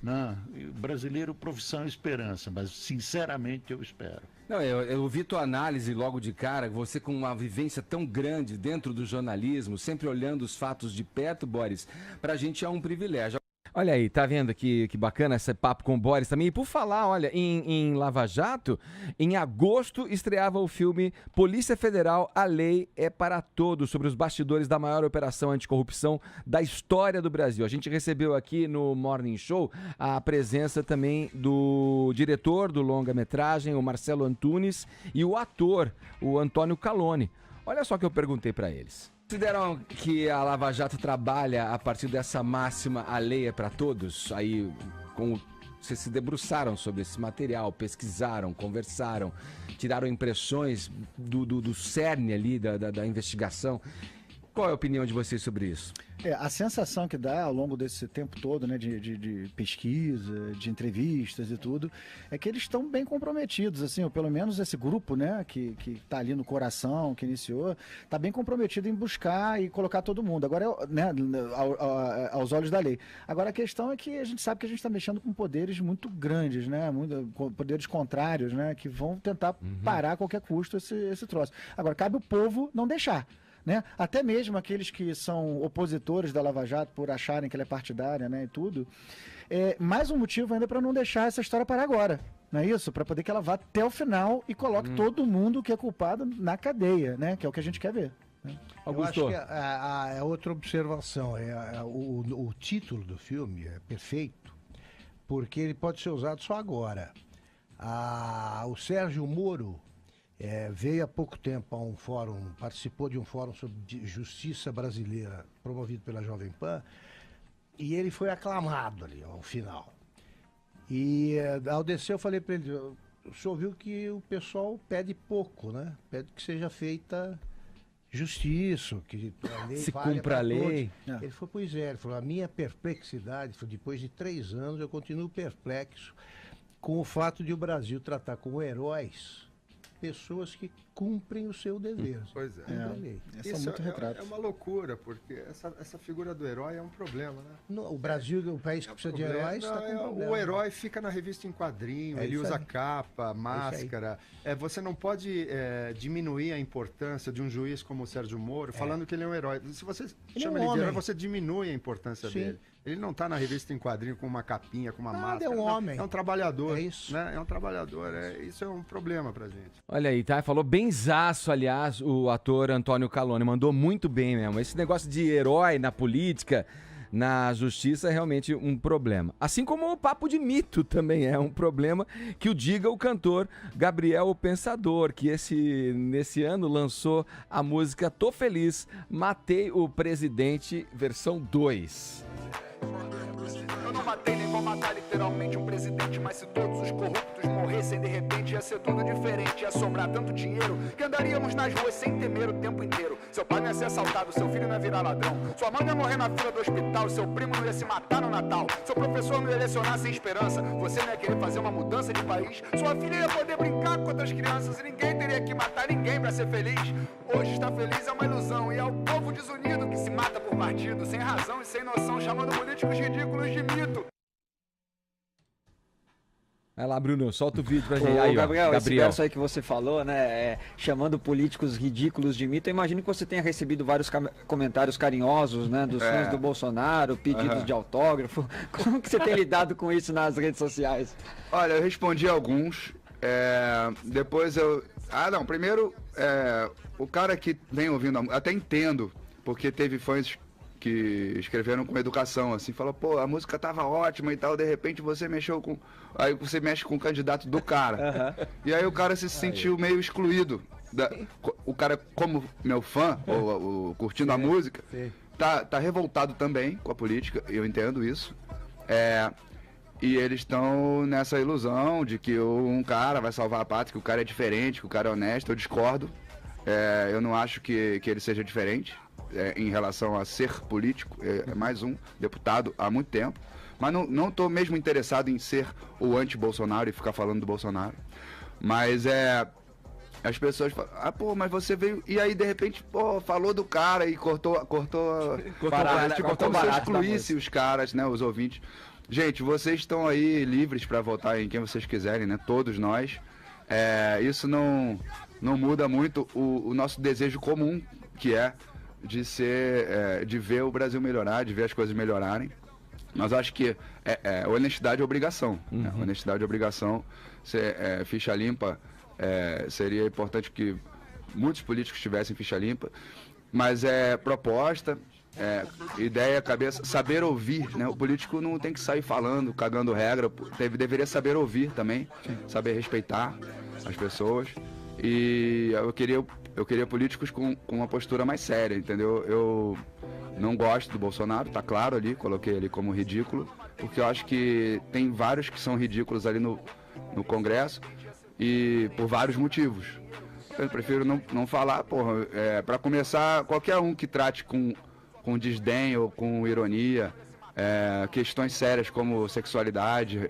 Né? O brasileiro, profissão é esperança, mas sinceramente eu espero. Não, eu ouvi tua análise logo de cara, você com uma vivência tão grande dentro do jornalismo, sempre olhando os fatos de perto, Boris, pra gente é um privilégio. Olha aí, tá vendo que bacana esse papo com o Boris também? E por falar, olha, em Lava Jato, em agosto estreava o filme Polícia Federal, A Lei é para Todos, sobre os bastidores da maior operação anticorrupção da história do Brasil. A gente recebeu aqui no Morning Show a presença também do diretor do longa-metragem, o Marcelo Antunes, e o ator, o Antônio Calone. Olha só o que eu perguntei para eles. Consideram que a Lava Jato trabalha a partir dessa máxima a lei é para todos? Aí, vocês se debruçaram sobre esse material, pesquisaram, conversaram, tiraram impressões do cerne ali da investigação. Qual é a opinião de vocês sobre isso? A sensação que dá ao longo desse tempo todo, né, de pesquisa, de entrevistas e tudo, é que eles estão bem comprometidos, assim, ou pelo menos esse grupo, né, que está ali no coração, que iniciou, está bem comprometido em buscar e colocar todo mundo, agora, né, aos olhos da lei. Agora a questão é que a gente sabe que a gente está mexendo com poderes muito grandes, né, poderes contrários, né, que vão tentar parar a qualquer custo esse troço. Agora, cabe o povo não deixar. Né? Até mesmo aqueles que são opositores da Lava Jato por acharem que ela é partidária, né, e tudo, mais um motivo ainda para não deixar essa história parar agora, não é isso? Para poder que ela vá até o final e coloque todo mundo que é culpado na cadeia, né? Que é o que a gente quer ver. Né? Augusto. Eu acho que é outra observação, o título do filme é perfeito, porque ele pode ser usado só agora. O Sérgio Moro veio há pouco tempo a um fórum, participou de um fórum sobre justiça brasileira, promovido pela Jovem Pan, e ele foi aclamado ali ao final. E ao descer eu falei para ele, o senhor viu que o pessoal pede pouco, né? Pede que seja feita justiça, que a lei se valha cumpra a lei. Ele falou, pois é, ele falou, a minha perplexidade, depois de 3 anos eu continuo perplexo com o fato de o Brasil tratar como heróis pessoas que cumprem o seu dever. Pois é. Isso é uma loucura, porque essa figura do herói é um problema, né? O Brasil, o país que precisa de heróis, está com problema. O herói fica na revista em quadrinho, ele usa capa, máscara. Você não pode diminuir a importância de um juiz como o Sérgio Moro, falando que ele é um herói. Se você chama ele de herói, você diminui a importância dele. Ele não está na revista em quadrinho com uma capinha, com uma máscara. É um homem. É um trabalhador. É isso. Né? É um trabalhador. Isso é um problema pra gente. Olha aí, tá? Falou benzaço, aliás, o ator Antônio Calone. Mandou muito bem mesmo. Esse negócio de herói na política, na justiça, é realmente um problema. Assim como o papo de mito também é um problema, que o diga o cantor Gabriel o Pensador, que nesse ano lançou a música Tô Feliz, Matei o Presidente, versão 2. Eu não matei nem vou matar literalmente um presidente, mas se todos os corruptos morressem de repente ia ser tudo diferente, ia sobrar tanto dinheiro que andaríamos nas ruas sem temer o tempo inteiro. Seu pai não ia ser assaltado, seu filho não ia virar ladrão, sua mãe não ia morrer na fila do hospital, seu primo não ia se matar no Natal, seu professor não ia lecionar sem esperança, você não ia querer fazer uma mudança de país, sua filha ia poder brincar com outras crianças e ninguém teria que matar ninguém pra ser feliz. Hoje estar feliz é uma ilusão e é o povo desunido que se mata por partido, sem razão e sem noção, chamando políticos ridículos de mito. Vai lá, Bruno, solta o vídeo pra gente. Aí, Gabriel, esse verso aí que você falou, né, chamando políticos ridículos de mito, eu imagino que você tenha recebido vários comentários carinhosos, né, dos fãs do Bolsonaro, pedidos de autógrafo. Como que você tem lidado com isso nas redes sociais? Olha, eu respondi alguns, depois eu... primeiro, o cara que vem ouvindo, até entendo, porque teve fãs que escreveram com educação, assim, falou, pô, a música tava ótima e tal, de repente você mexeu com... Aí você mexe com o candidato do cara. E aí o cara se sentiu meio excluído. O cara, como meu fã, ou curtindo a música, tá revoltado também com a política, eu entendo isso. E eles estão nessa ilusão de que um cara vai salvar a pátria, que o cara é diferente, que o cara é honesto. Eu discordo. Eu não acho que ele seja diferente. Em relação a ser político, é mais um deputado há muito tempo, mas não estou mesmo interessado em ser o anti-Bolsonaro e ficar falando do Bolsonaro, mas as pessoas falam, mas você veio, e aí de repente, falou do cara e cortou barato, como se eu excluísse os caras, né, os ouvintes. Gente, vocês estão aí livres para votar em quem vocês quiserem, né, todos nós, isso não muda muito o nosso desejo comum, que é de ver o Brasil melhorar, de ver as coisas melhorarem. Mas eu acho que honestidade é obrigação. Né? Honestidade é obrigação. Ficha limpa, seria importante que muitos políticos tivessem ficha limpa. Mas é proposta, ideia, cabeça, saber ouvir. Né? O político não tem que sair falando, cagando regra. Deveria saber ouvir também, saber respeitar as pessoas. E eu queria políticos com uma postura mais séria, entendeu? Eu não gosto do Bolsonaro, tá claro ali, coloquei ele como ridículo, porque eu acho que tem vários que são ridículos ali no Congresso e por vários motivos. Eu prefiro não falar, porra, para começar, qualquer um que trate com desdém ou com ironia, questões sérias como sexualidade,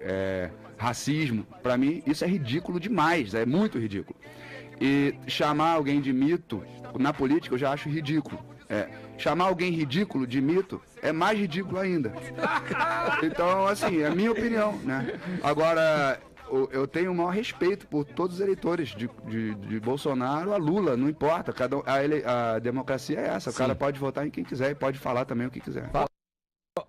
racismo, para mim isso é ridículo demais, é muito ridículo. E chamar alguém de mito na política eu já acho ridículo. Chamar alguém ridículo de mito é mais ridículo ainda. Então, assim, é a minha opinião, né? Agora, eu tenho o maior respeito por todos os eleitores, de Bolsonaro a Lula, não importa. A democracia é essa, o cara pode votar em quem quiser e pode falar também o que quiser.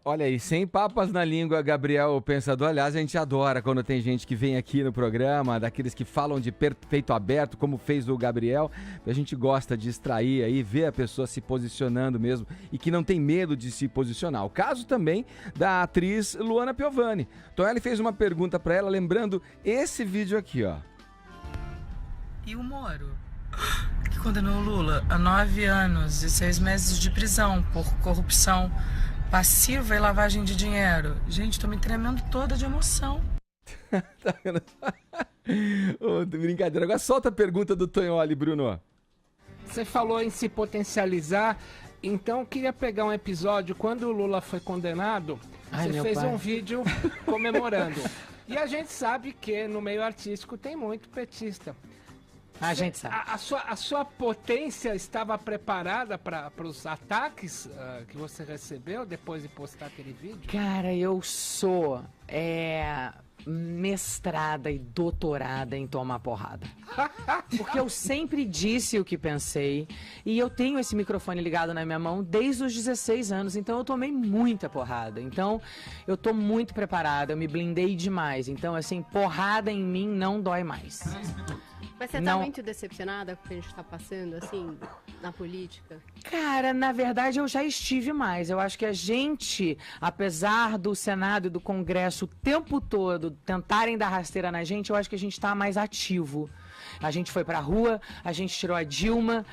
Olha aí, sem papas na língua, Gabriel Pensador. Aliás, a gente adora quando tem gente que vem aqui no programa, daqueles que falam de peito aberto, como fez o Gabriel. A gente gosta de extrair aí, ver a pessoa se posicionando mesmo e que não tem medo de se posicionar. O caso também da atriz Luana Piovani. Então ele fez uma pergunta pra ela, lembrando esse vídeo aqui, ó. E o Moro, que condenou o Lula a 9 anos e 6 meses de prisão por corrupção passiva e lavagem de dinheiro. Gente, tô me tremendo toda de emoção. Tá vendo? Brincadeira. Agora solta a pergunta do Tonholi, Bruno. Você falou em se potencializar, então eu queria pegar um episódio, quando o Lula foi condenado, você fez um vídeo comemorando. E a gente sabe que no meio artístico tem muito petista. A gente sabe. A sua potência estava preparada para os ataques que você recebeu depois de postar aquele vídeo? Cara, eu sou mestrada e doutorada em tomar porrada. Porque eu sempre disse o que pensei e eu tenho esse microfone ligado na minha mão desde os 16 anos, então eu tomei muita porrada. Então eu tô muito preparada, eu me blindei demais. Então, assim, porrada em mim não dói mais. Mas você tá muito decepcionada com o que a gente tá passando, assim, na política? Cara, na verdade eu já estive mais. Eu acho que a gente, apesar do Senado e do Congresso o tempo todo tentarem dar rasteira na gente, eu acho que a gente tá mais ativo. A gente foi pra rua, a gente tirou a Dilma,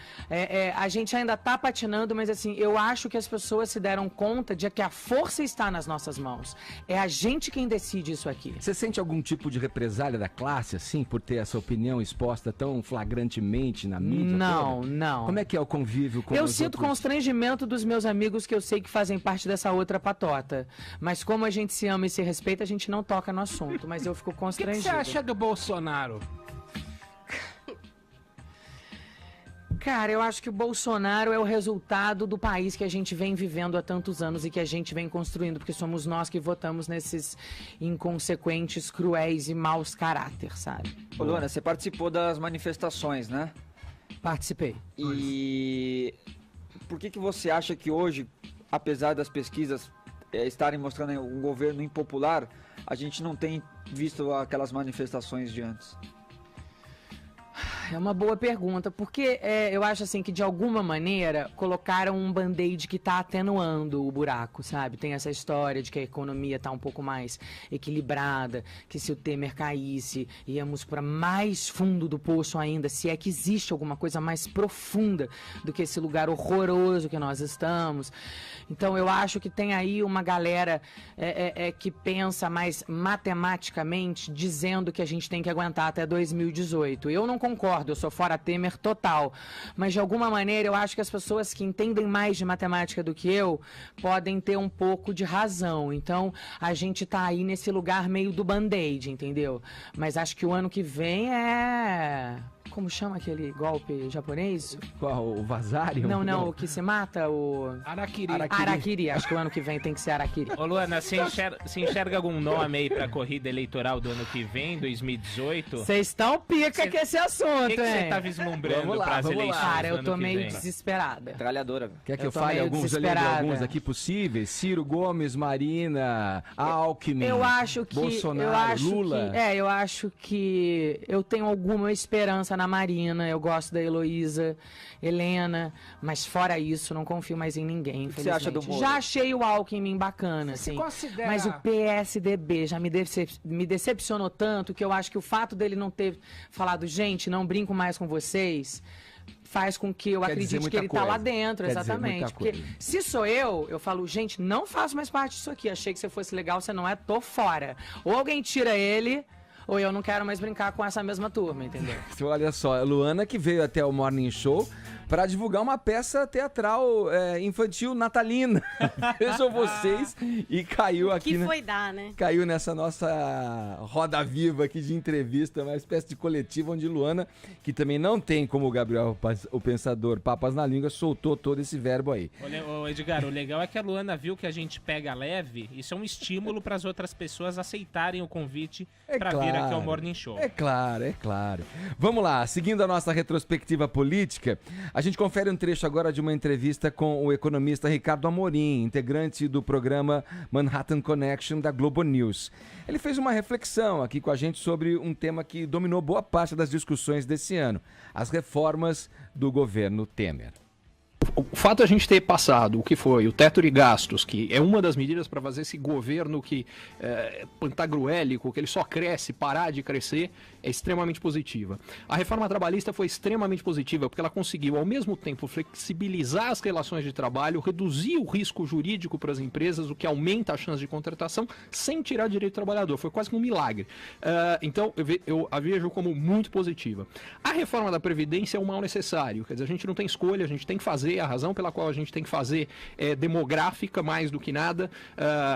a gente ainda tá patinando, mas assim, eu acho que as pessoas se deram conta de que a força está nas nossas mãos. É a gente quem decide isso aqui. Você sente algum tipo de represália da classe, assim, por ter essa opinião exposta tão flagrantemente na mídia? Não, não. Como é que é o convívio com Eu os sinto outros? constrangimento dos meus amigos que eu sei que fazem parte dessa outra patota. Mas como a gente se ama e se respeita, a gente não toca no assunto. Mas eu fico constrangido. O que você acha do Bolsonaro? Cara, eu acho que o Bolsonaro é o resultado do país que a gente vem vivendo há tantos anos e que a gente vem construindo, porque somos nós que votamos nesses inconsequentes, cruéis e maus caráter, sabe? Ô, Luana, você participou das manifestações, né? Participei. E por que você acha que hoje, apesar das pesquisas estarem mostrando um governo impopular, a gente não tem visto aquelas manifestações de antes? É uma boa pergunta, porque eu acho assim que de alguma maneira colocaram um band-aid que tá atenuando o buraco, sabe? Tem essa história de que a economia tá um pouco mais equilibrada, que se o Temer caísse, íamos para mais fundo do poço ainda, se é que existe alguma coisa mais profunda do que esse lugar horroroso que nós estamos. Então eu acho que tem aí uma galera que pensa mais matematicamente, dizendo que a gente tem que aguentar até 2018. Eu não concordo, eu sou fora Temer total, mas de alguma maneira eu acho que as pessoas que entendem mais de matemática do que eu podem ter um pouco de razão. Então a gente tá aí nesse lugar meio do band-aid, entendeu? Mas acho que o ano que vem Como chama aquele golpe japonês? Qual? O Vazarium? Não, o que se mata, o... Araquiri. Araquiri, acho que o ano que vem tem que ser Araquiri. Ô Luana, você enxerga algum nome aí pra corrida eleitoral do ano que vem, 2018? Vocês estão pica com esse assunto, O que hein? você tá vislumbrando Vamos lá, pras vamos lá. eleições Cara, do eu ano tô que meio vem? desesperada. Metralhadora. Quer que Eu eu tô fale meio alguns? Eu lembro desesperada. alguns aqui possíveis. Ciro Gomes, Marina, Alckmin, Eu acho que... Bolsonaro, Lula. Eu acho que eu tenho alguma esperança na Marina, eu gosto da Heloísa, Helena, mas fora isso, não confio mais em ninguém, que você acha do infelizmente. Moro? Já achei o Alckmin bacana, Você assim, considera- mas o PSDB já me decepcionou tanto que eu acho que o fato dele não ter falado, gente, não brinco mais com vocês, faz com que eu Quer dizer acredite que muita ele tá lá coisa. dentro, Quer dizer exatamente. muita Porque coisa. se sou eu falo, gente, não faço mais parte disso aqui, achei que você fosse legal, você não é, tô fora. Ou alguém tira ele... Ou eu não quero mais brincar com essa mesma turma, entendeu? Olha só, a Luana que veio até o Morning Show para divulgar uma peça teatral infantil natalina. Vejam vocês. E caiu aqui. Que foi dar, né? Caiu nessa nossa roda viva aqui de entrevista, uma espécie de coletiva onde Luana, que também não tem como o Gabriel, o pensador, papas na língua, soltou todo esse verbo aí. Ô Edgar, o legal é que a Luana viu que a gente pega leve, isso é um estímulo para as outras pessoas aceitarem o convite para vir aqui ao Morning Show. É claro, é claro. Vamos lá, seguindo a nossa retrospectiva política, a gente confere um trecho agora de uma entrevista com o economista Ricardo Amorim, integrante do programa Manhattan Connection da Globo News. Ele fez uma reflexão aqui com a gente sobre um tema que dominou boa parte das discussões desse ano, as reformas do governo Temer. O fato de a gente ter passado o que foi o teto de gastos, que é uma das medidas para fazer esse governo que é pantagruélico, que ele só cresce, parar de crescer, é extremamente positiva. A reforma trabalhista foi extremamente positiva porque ela conseguiu, ao mesmo tempo, flexibilizar as relações de trabalho, reduzir o risco jurídico para as empresas, o que aumenta a chance de contratação, sem tirar direito do trabalhador. Foi quase que um milagre. Então, eu a vejo como muito positiva. A reforma da Previdência é um mal necessário. Quer dizer, a gente não tem escolha, a gente tem que fazer. A razão pela qual a gente tem que fazer é demográfica mais do que nada.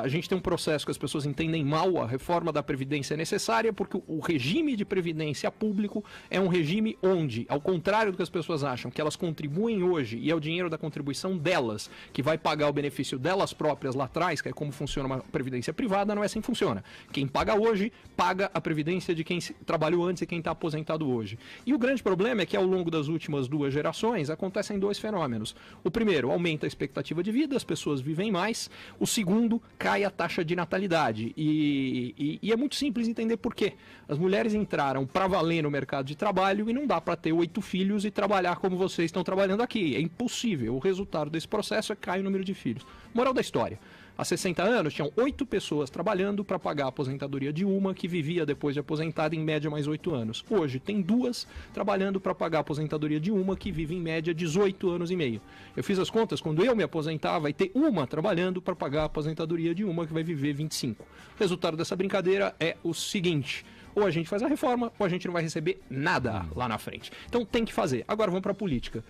A gente tem um processo que as pessoas entendem mal. A reforma da Previdência é necessária porque o regime de previdência público é um regime onde, ao contrário do que as pessoas acham, que elas contribuem hoje e é o dinheiro da contribuição delas que vai pagar o benefício delas próprias lá atrás, que é como funciona uma previdência privada, não é assim que funciona. Quem paga hoje, paga a previdência de quem trabalhou antes e quem está aposentado hoje. E o grande problema é que ao longo das últimas 2 gerações acontecem 2 fenômenos. O primeiro, aumenta a expectativa de vida, as pessoas vivem mais. O segundo, cai a taxa de natalidade. E é muito simples entender por quê. As mulheres entraram para valer no mercado de trabalho e não dá para ter 8 filhos e trabalhar como vocês estão trabalhando aqui. É impossível. O resultado desse processo é cair o número de filhos. Moral da história. Há 60 anos, tinham 8 pessoas trabalhando para pagar a aposentadoria de uma que vivia depois de aposentada em média mais 8 anos. Hoje, tem 2 trabalhando para pagar a aposentadoria de uma que vive em média 18 anos e meio. Eu fiz as contas, quando eu me aposentar, vai ter uma trabalhando para pagar a aposentadoria de uma que vai viver 25. O resultado dessa brincadeira é o seguinte: ou a gente faz a reforma, ou a gente não vai receber nada lá na frente. Então tem que fazer. Agora vamos para a política.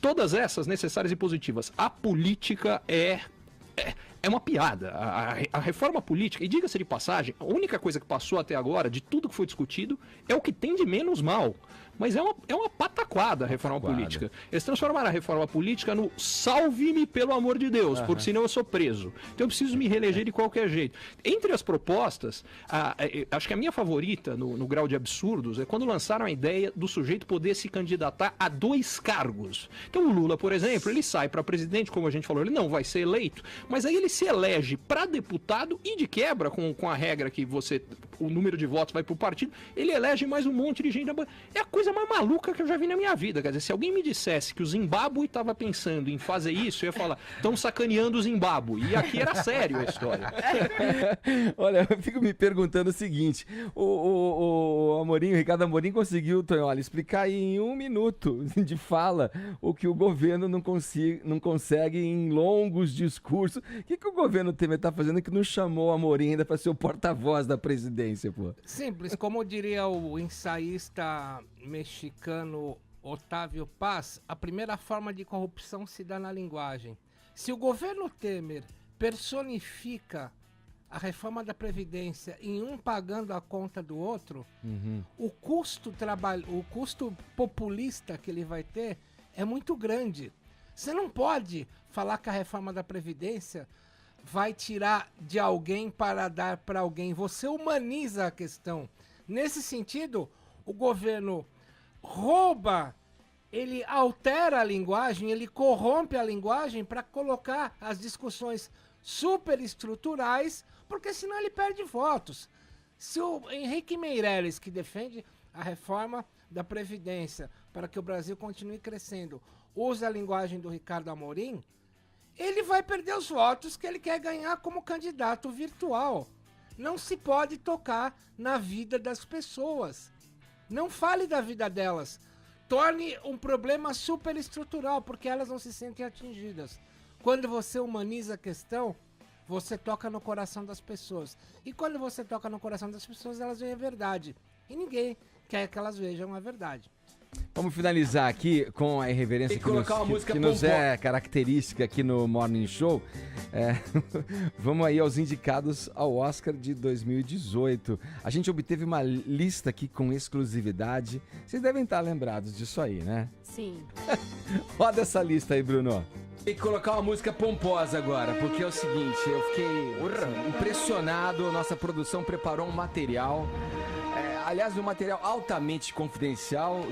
Todas essas necessárias e positivas. A política é uma piada. A reforma política, e diga-se de passagem, a única coisa que passou até agora, de tudo que foi discutido, é o que tem de menos mal. Mas é uma pataquada a reforma política. Eles transformaram a reforma política no salve-me pelo amor de Deus, porque senão eu sou preso. Então eu preciso me reeleger de qualquer jeito. Entre as propostas, acho que a minha favorita no grau de absurdos é quando lançaram a ideia do sujeito poder se candidatar a 2 cargos. Então o Lula, por exemplo, ele sai para presidente, como a gente falou, ele não vai ser eleito, mas aí ele se elege para deputado e de quebra com a regra que o número de votos vai para o partido, ele elege mais um monte de gente. É a coisa mais maluca que eu já vi na minha vida. Quer dizer, se alguém me dissesse que o Zimbábue estava pensando em fazer isso, eu ia falar, estão sacaneando o Zimbábue. E aqui era sério a história. Olha, eu fico me perguntando o seguinte: o Amorim, o Ricardo Amorim conseguiu, Tonholi, explicar em 1 minuto de fala o que o governo não consegue em longos discursos. O que o governo Temer está fazendo que não chamou o Amorim ainda para ser o porta-voz da presidência, pô? Simples, como diria o ensaísta mexicano Otávio Paz, a primeira forma de corrupção se dá na linguagem. Se o governo Temer personifica a reforma da Previdência em um pagando a conta do outro, Uhum. o custo populista que ele vai ter é muito grande. Você não pode falar que a reforma da Previdência vai tirar de alguém para dar para alguém. Você humaniza a questão. Nesse sentido, o governo rouba, ele altera a linguagem, ele corrompe a linguagem para colocar as discussões superestruturais, porque senão ele perde votos. Se o Henrique Meirelles, que defende a reforma da Previdência para que o Brasil continue crescendo, usa a linguagem do Ricardo Amorim, ele vai perder os votos que ele quer ganhar como candidato virtual. Não se pode tocar na vida das pessoas. Não fale da vida delas. Torne um problema superestrutural, porque elas não se sentem atingidas. Quando você humaniza a questão, você toca no coração das pessoas. E quando você toca no coração das pessoas, elas veem a verdade. E ninguém quer que elas vejam a verdade. Vamos finalizar aqui com a irreverência Tem que colocar uma música que nos pompom. é característica aqui no Morning Show. Vamos aí aos indicados ao Oscar de 2018. A gente obteve uma lista aqui com exclusividade. Vocês devem estar lembrados disso aí, né? Sim. Roda essa lista aí, Bruno. Tem que colocar uma música pomposa agora, porque é o seguinte, eu fiquei assim, impressionado, nossa produção preparou um material, aliás, um material altamente confidencial,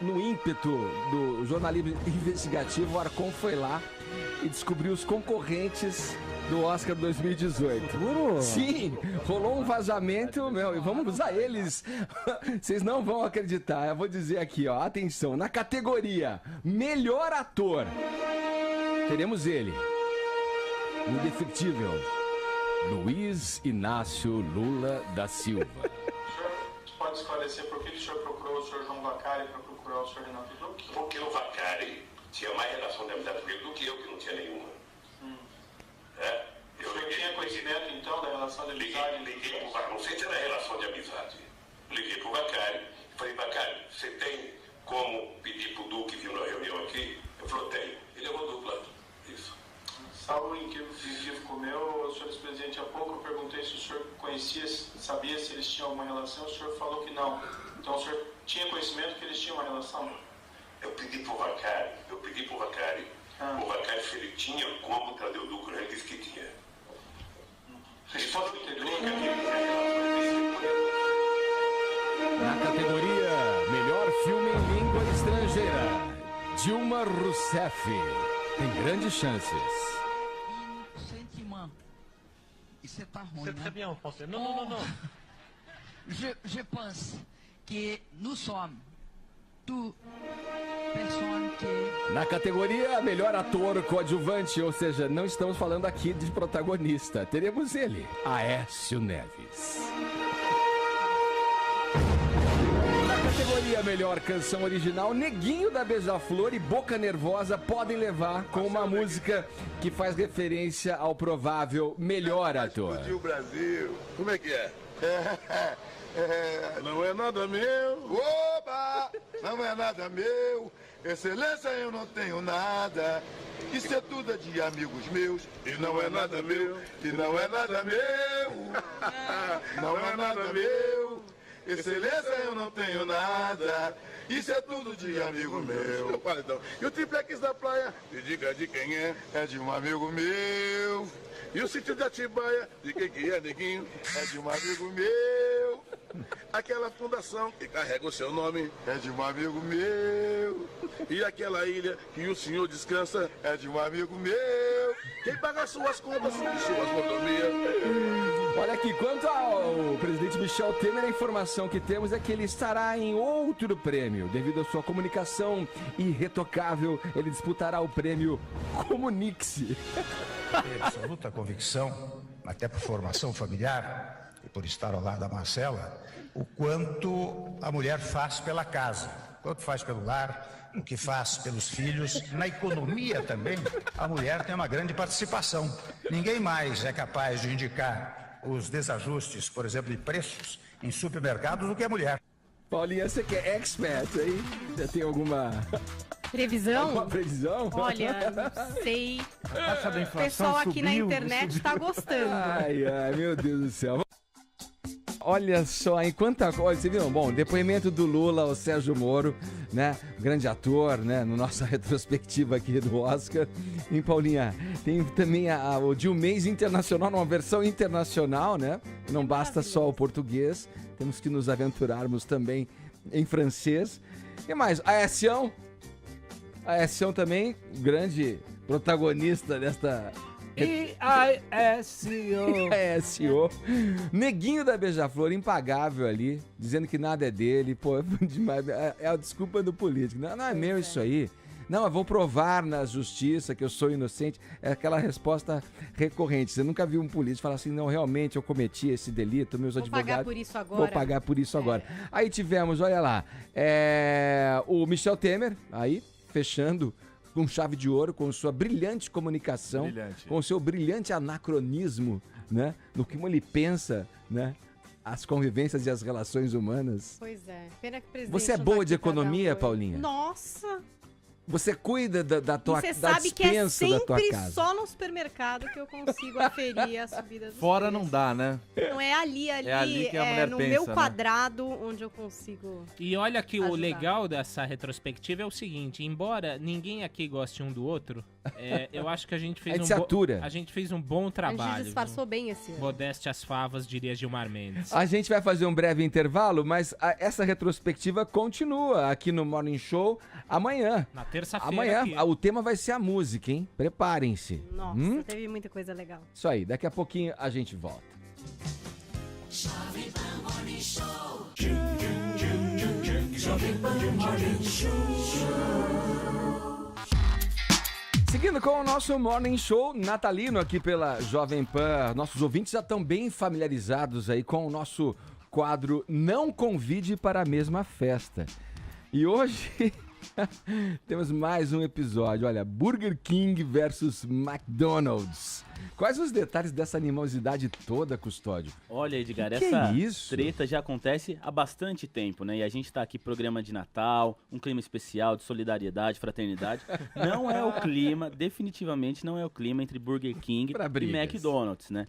no ímpeto do jornalismo investigativo, o Arcon foi lá e descobriu os concorrentes do Oscar 2018. Sim, rolou um vazamento, meu, e vamos usar eles. Vocês não vão acreditar, eu vou dizer aqui, ó, atenção, na categoria Melhor Ator, teremos ele, indefectível, Luiz Inácio Lula da Silva. Pode esclarecer por que o senhor procurou o senhor João Vacari para procurar o senhor Renato Duque? Porque o Vacari tinha mais relação de amizade com ele do que eu, que não tinha nenhuma. O senhor tinha conhecimento, então, da relação de amizade? Liguei pro Vacari, não sei se era relação de amizade. Liguei pro Vacari e falei, Vacari, você tem como pedir pro Duque vir na reunião aqui? Ele falou, tenho. Ele levou dupla. Isso. Salvo em equívoco meu, senhor ex-presidente, há pouco eu perguntei se o senhor conhecia, sabia se eles tinham alguma relação, o senhor falou que não. Então o senhor tinha conhecimento que eles tinham uma relação? Eu pedi pro Vacari, o Vacari, se ele tinha como trazer o Duque, ele disse que tinha. Ele só não entendeu que ele tinha relação. Na categoria Melhor Filme em Língua Estrangeira, Dilma Rousseff tem grandes chances. Sentiment. Et c'est pas ruim, C'est né? très bien en français. Non, non, non, non. Je pense que nous sommes toutes personnes que... Na categoria Melhor Ator Coadjuvante, ou seja, não estamos falando aqui de protagonista, teremos ele, Aécio Neves. Na categoria Melhor Canção Original, Neguinho da Beija-Flor e Boca Nervosa podem levar com uma música que faz referência ao provável melhor ator. O Brasil. Como é que é? Não é nada meu. Oba! Não é nada meu. Excelência, eu não tenho nada. Isso é tudo de amigos meus. E não é nada meu. E não é nada meu. Não é nada meu. Excelência, eu não tenho nada. Isso é tudo de amigo meu. Então. E o triplex da praia? Me diga de quem é. É de um amigo meu. E o sítio de Atibaia? De quem que é, neguinho? É de um amigo meu. Aquela fundação que carrega o seu nome? É de um amigo meu. E aquela ilha que o senhor descansa? É de um amigo meu. Quem paga suas contas e suas mordomias? Olha aqui, quanto ao presidente Michel Temer, a informação que temos é que ele estará em outro prêmio. Devido à sua comunicação irretocável, ele disputará o prêmio Comunique-se. Tenho absoluta convicção, até por formação familiar e por estar ao lado da Marcela, o quanto a mulher faz pela casa, o quanto faz pelo lar, o que faz pelos filhos. Na economia também, a mulher tem uma grande participação. Ninguém mais é capaz de indicar os desajustes, por exemplo, de preços em supermercados do que a mulher. Paulinha, você que é expert aí? Já tem alguma Previsão? Alguma previsão? Olha, não sei. A taxa da O inflação pessoal aqui na subiu, internet tá gostando. Ai, meu Deus do céu. Olha só, enquanto coisa, você viu? Bom, depoimento do Lula ao Sérgio Moro, né? Grande ator, né? No nossa retrospectiva aqui do Oscar. Em Paulinha, tem também o Dilmês Internacional, numa versão internacional, né? Não basta só o português, temos que nos aventurarmos também em francês. E mais, a Aécião também, grande protagonista desta... E-I-S-O. Neguinho da Beija-Flor, impagável ali, dizendo que nada é dele. Pô, demais. É a desculpa do político. Não é meu isso aí. Não, eu vou provar na justiça que eu sou inocente. É aquela resposta recorrente. Você nunca viu um político falar assim, não, realmente eu cometi esse delito, meus advogados... Vou pagar por isso agora. Vou pagar por isso agora. Aí tivemos, olha lá, o Michel Temer, aí, fechando... com chave de ouro, com sua brilhante comunicação, com o seu brilhante anacronismo, né? No que ele pensa, né? As convivências e as relações humanas. Pois é. Pena que o presidente Você é não boa tá de aqui pra dar Paulinha? apoio. Nossa! Você cuida da tua E você da sabe que é despensa da tua sempre casa. só no supermercado que eu consigo aferir a subida dos Fora não dá, né? Não, é ali É ali que a mulher no pensa, meu né? quadrado onde eu consigo. E olha que o ajudar. legal dessa retrospectiva é o seguinte, embora ninguém aqui goste um do outro, eu acho que a gente fez É de se atura. a gente fez um bom A trabalho. gente disfarçou bem esse ano. Modéstia às favas, diria Gilmar Mendes. A gente vai fazer um breve intervalo, mas essa retrospectiva continua aqui no Morning Show amanhã. Na terça-feira Amanhã, aqui. o tema vai ser a música, hein? Preparem-se. Nossa, teve muita coisa legal. Isso aí, daqui a pouquinho a gente volta. Jovem Pan Morning Show. Jovem Pan Morning Show. Seguindo com o nosso Morning Show natalino aqui pela Jovem Pan, nossos ouvintes já estão bem familiarizados aí com o nosso quadro Não Convide para a Mesma Festa. E hoje temos mais um episódio, olha, Burger King versus McDonald's. Quais os detalhes dessa animosidade toda, Custódio? Olha, Edgar, Que essa é isso? treta já acontece há bastante tempo, né? E a gente tá aqui, programa de Natal, um clima especial de solidariedade, fraternidade. Não é o clima, definitivamente não é o clima entre Burger King Pra e brigas. McDonald's, né?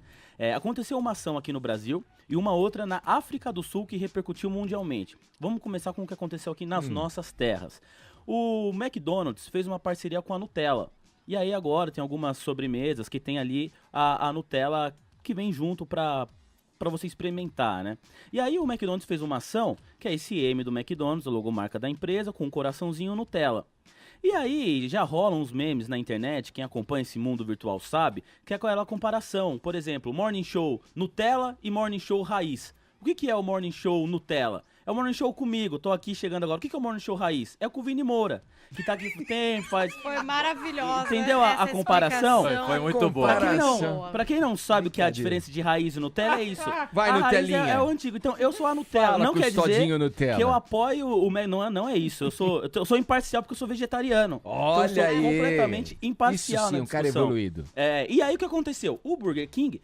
Aconteceu uma ação aqui no Brasil e uma outra na África do Sul que repercutiu mundialmente. Vamos começar com o que aconteceu aqui nas nossas terras. O McDonald's fez uma parceria com a Nutella. E aí agora tem algumas sobremesas que tem ali a Nutella que vem junto para você experimentar, né? E aí o McDonald's fez uma ação, que é esse M do McDonald's, a logomarca da empresa, com um coraçãozinho Nutella. E aí já rolam uns memes na internet, quem acompanha esse mundo virtual sabe, que é aquela comparação. Por exemplo, Morning Show Nutella e Morning Show Raiz. O que é o Morning Show Nutella? É o Morning Show comigo, tô aqui chegando agora. O que é o Morning Show Raiz? É com o Vini Moura, que tá aqui há tempo, faz... Foi maravilhosa. Entendeu a comparação? Foi muito boa. Pra quem não sabe o que é a diferença de raiz e Nutella, é isso. Vai, a Nutelinha. raiz é o antigo. Então, eu sou a Nutella. Fala, Não quer dizer Custodinho Nutella. que eu apoio o... Não é isso. Eu sou imparcial porque eu sou vegetariano. Olha então, eu sou aí. completamente imparcial Isso sim, na um cara discussão. evoluído. E aí o que aconteceu? O Burger King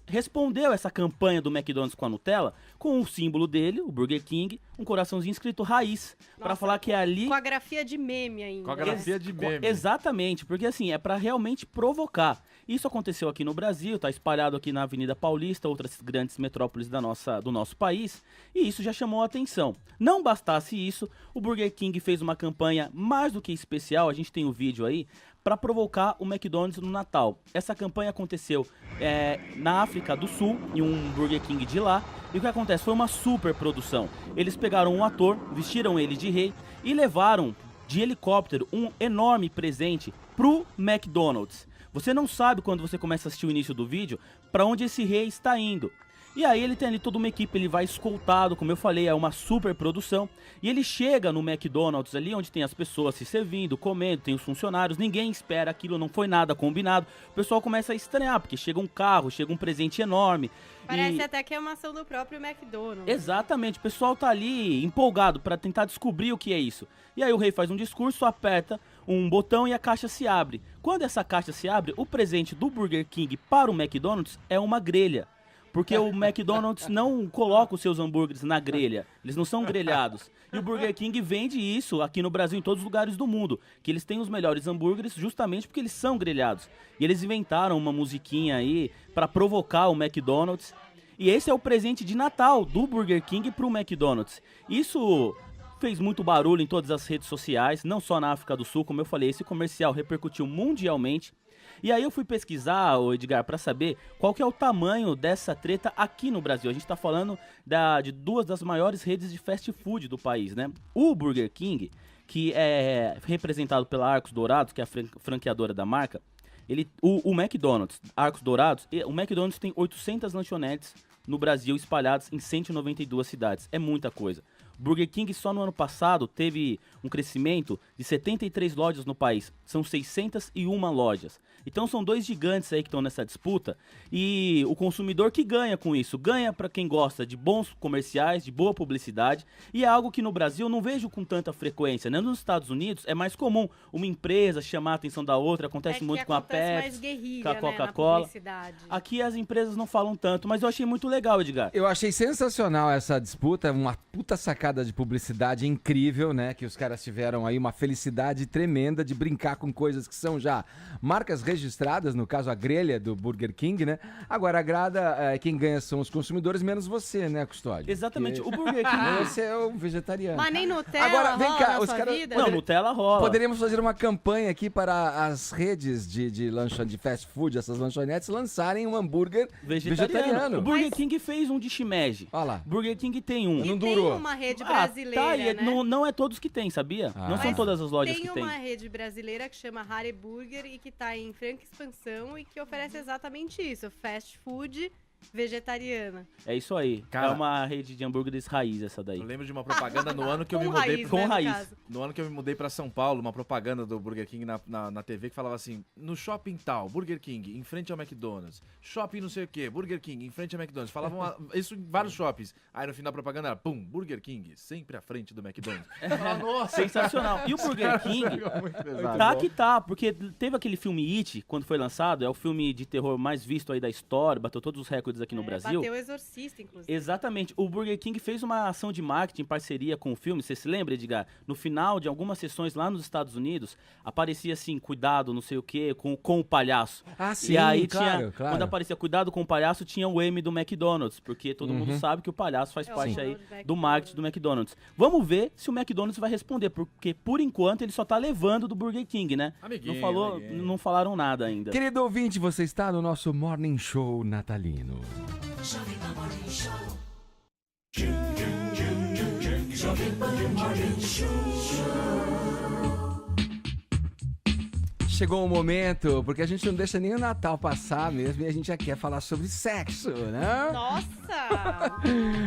respondeu essa campanha do McDonald's com a Nutella com o símbolo dele, o Burger King, um coraçãozinho escrito raiz, pra falar que é ali... Com a grafia de meme ainda. Com a grafia de meme. Exatamente, porque assim, é pra realmente provocar. Isso aconteceu aqui no Brasil, tá espalhado aqui na Avenida Paulista, outras grandes metrópoles do nosso país, e isso já chamou a atenção. Não bastasse isso, o Burger King fez uma campanha mais do que especial, a gente tem o vídeo aí, para provocar o McDonald's no Natal. Essa campanha aconteceu na África do Sul, em um Burger King de lá, e o que acontece? Foi uma super produção. Eles pegaram um ator, vestiram ele de rei e levaram de helicóptero um enorme presente pro McDonald's. Você não sabe, quando você começa a assistir o início do vídeo, para onde esse rei está indo. E aí ele tem ali toda uma equipe, ele vai escoltado, como eu falei, é uma super produção. E ele chega no McDonald's ali, onde tem as pessoas se servindo, comendo, tem os funcionários, ninguém espera aquilo, não foi nada combinado. O pessoal começa a estranhar, porque chega um carro, chega um presente enorme. Parece até que é uma ação do próprio McDonald's. Exatamente, o pessoal tá ali empolgado para tentar descobrir o que é isso. E aí o rei faz um discurso, aperta um botão e a caixa se abre. Quando essa caixa se abre, o presente do Burger King para o McDonald's é uma grelha. Porque o McDonald's não coloca os seus hambúrgueres na grelha. Eles não são grelhados. E o Burger King vende isso aqui no Brasil, em todos os lugares do mundo. Que eles têm os melhores hambúrgueres justamente porque eles são grelhados. E eles inventaram uma musiquinha aí pra provocar o McDonald's. E esse é o presente de Natal do Burger King pro McDonald's. Isso fez muito barulho em todas as redes sociais, não só na África do Sul, como eu falei, esse comercial repercutiu mundialmente. E aí eu fui pesquisar, Edgar, para saber qual que é o tamanho dessa treta aqui no Brasil. A gente tá falando de duas das maiores redes de fast food do país, né? O Burger King, que é representado pela Arcos Dourados, que é a franqueadora da marca, o McDonald's, Arcos Dourados, o McDonald's tem 800 lanchonetes no Brasil espalhadas em 192 cidades. É muita coisa. O Burger King só no ano passado teve um crescimento de 73 lojas no país. São 601 lojas. Então são dois gigantes aí que estão nessa disputa. E o consumidor que ganha com isso. Ganha para quem gosta de bons comerciais, de boa publicidade. E é algo que no Brasil eu não vejo com tanta frequência, né? Nos Estados Unidos é mais comum uma empresa chamar a atenção da outra. Acontece muito com a Pepsi, com a Coca-Cola. Aqui as empresas não falam tanto, mas eu achei muito legal, Edgar. Eu achei sensacional essa disputa, uma puta sacada de publicidade incrível, né? Que os caras tiveram aí uma felicidade tremenda de brincar com coisas que são já marcas registradas, no caso a grelha do Burger King, né? Agora agrada, quem ganha são os consumidores, menos você, né, Custódio? Exatamente, o Burger King... Você é um vegetariano. Mas nem Nutella Agora, vem cá, os caras... Não, Nutella rola. Poderíamos fazer uma campanha aqui para as redes de fast food, essas lanchonetes, lançarem um hambúrguer vegetariano. O Burger King fez um de shimeji. Olha lá. Burger King tem um. Não durou. Tem uma rede brasileira, né? Não é todos que tem, sabia? Não são todas as lojas que tem. Tem uma rede brasileira que chama Hare Burger e que tá em franca expansão e que oferece exatamente isso, fast food vegetariana. É isso aí. Cara, é uma rede de hambúrgueres raiz essa daí. Eu lembro de uma propaganda no ano que eu me mudei no ano que eu me mudei pra São Paulo, uma propaganda do Burger King na TV que falava assim: no shopping tal, Burger King, em frente ao McDonald's. Shopping não sei o que, Burger King, em frente ao McDonald's. Falavam isso em vários shoppings. Aí no fim da propaganda era, pum, Burger King, sempre à frente do McDonald's. Nossa! Sensacional. E o Burger King tá que tá, porque teve aquele filme It, quando foi lançado, é o filme de terror mais visto aí da história, bateu todos os recordes aqui no Brasil. Bateu o Exorcista, inclusive. Exatamente. O Burger King fez uma ação de marketing em parceria com o filme. Você se lembra, Edgar? No final de algumas sessões lá nos Estados Unidos, aparecia assim, cuidado, não sei o quê, com o palhaço. Ah, sim, e aí claro. Quando aparecia cuidado com o palhaço, tinha o M do McDonald's, porque todo mundo sabe que o palhaço faz parte aí do marketing do McDonald's. Vamos ver se o McDonald's vai responder, porque por enquanto ele só tá levando do Burger King, né? Não falaram nada ainda. Querido ouvinte, você está no nosso Morning Show natalino. Jovem Pan Morning Show. Jovem Pan Morning Show. Chegou o momento, porque a gente não deixa nem o Natal passar mesmo e a gente já quer falar sobre sexo, né? Nossa!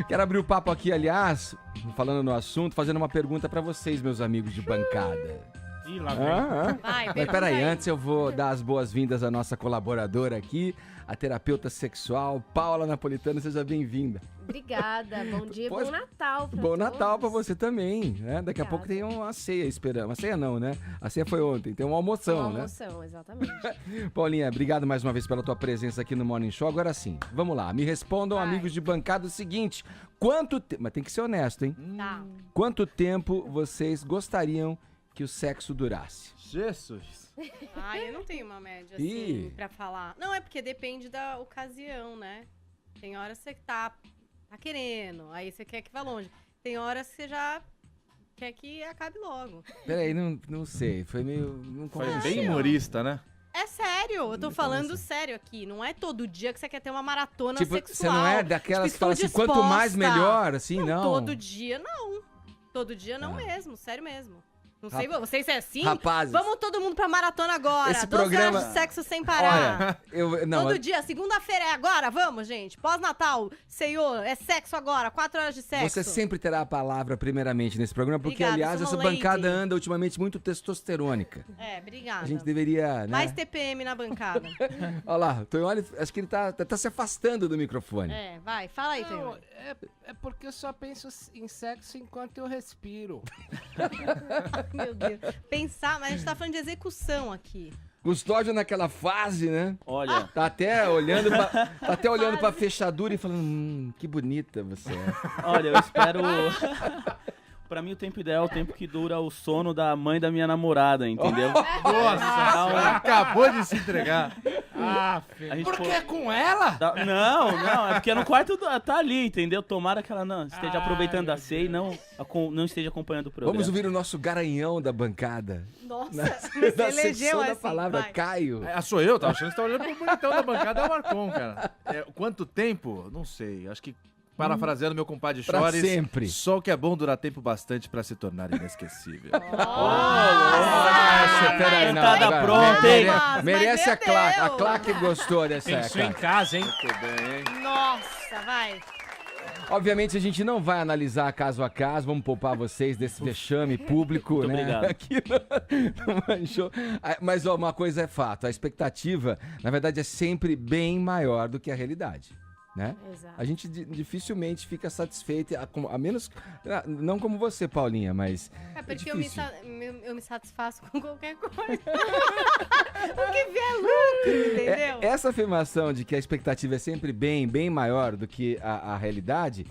Quero abrir o papo aqui, aliás, falando no assunto, fazendo uma pergunta pra vocês, meus amigos de bancada. Ih, lá vem. Mas peraí, antes eu vou dar as boas-vindas à nossa colaboradora aqui, a terapeuta sexual, Paula Napolitano, seja bem-vinda. Obrigada, bom dia, bom Natal pra Bom todos. Natal pra você também, né? Daqui a pouco tem uma ceia esperando. Uma ceia não, né? A ceia foi ontem, tem uma almoção, né? Exatamente. Paulinha, obrigado mais uma vez pela tua presença aqui no Morning Show. Agora sim, vamos lá, me respondam, amigos de bancada, o seguinte, mas tem que ser honesto, hein? Tá. Quanto tempo vocês gostariam que o sexo durasse? Jesus! Eu não tenho uma média assim pra falar. Não, é porque depende da ocasião, né? Tem horas que você tá querendo, aí você quer que vá longe. Tem horas que você já quer que acabe logo. Peraí, não sei, foi meio... Foi bem humorista, né? É sério, eu tô falando sério aqui. Não é todo dia que você quer ter uma maratona tipo, sexual. Você não é daquelas tipo, que fala assim, quanto mais melhor, assim, não? Todo dia não. Todo dia não mesmo, sério mesmo. Não sei, vocês é assim? Rapazes. Vamos todo mundo pra maratona agora. Esse 12 programa... horas de sexo sem parar. Olha, todo dia, segunda-feira é agora, vamos, gente. Pós-Natal, Senhor, é sexo agora, 4 horas de sexo. Você sempre terá a palavra primeiramente nesse programa, porque, obrigada, aliás, essa bancada anda ultimamente muito testosterônica. Obrigada. A gente deveria, né? Mais TPM na bancada. Olha lá, Tonholi, acho que ele tá se afastando do microfone. Vai, fala aí, Tonholi. É porque eu só penso em sexo enquanto eu respiro. Meu Deus. Pensar, mas a gente tá falando de execução aqui. Custódio naquela fase, né? Olha. Tá até olhando pra fechadura e falando, que bonita você é. Olha, eu espero... Pra mim, o tempo ideal é o tempo que dura o sono da mãe da minha namorada, entendeu? Nossa, acabou de se entregar. Porque é com ela? Não, é porque no quarto tá ali, entendeu? Tomara que ela não esteja aproveitando da ceia e não esteja acompanhando o programa. Vamos ouvir o nosso garanhão da bancada. Nossa, da secção da palavra Caio. Sou eu? Tava achando que você tá olhando pro bonitão da bancada, é o Marcon, cara. Quanto tempo? Não sei, acho que parafraseando meu compadre Pra Chores, sempre. Só o que é bom dura tempo bastante pra se tornar inesquecível. Nossa, peraí, não. Tá pronta, hein? Merece a claque. A claque gostou dessa. Pensou em casa, hein? Muito bem, hein? Nossa, vai. Obviamente a gente não vai analisar caso a caso, vamos poupar vocês desse vexame público, Muito né? obrigado. Aqui no Manchou. Mas ó, uma coisa é fato, a expectativa, na verdade, é sempre bem maior do que a realidade. Né? Exato. A gente dificilmente fica satisfeito, a menos, não como você, Paulinha, mas É porque é difícil. eu me satisfaço com qualquer coisa. O que vier lucro, entendeu? Essa afirmação de que a expectativa é sempre bem maior do que a realidade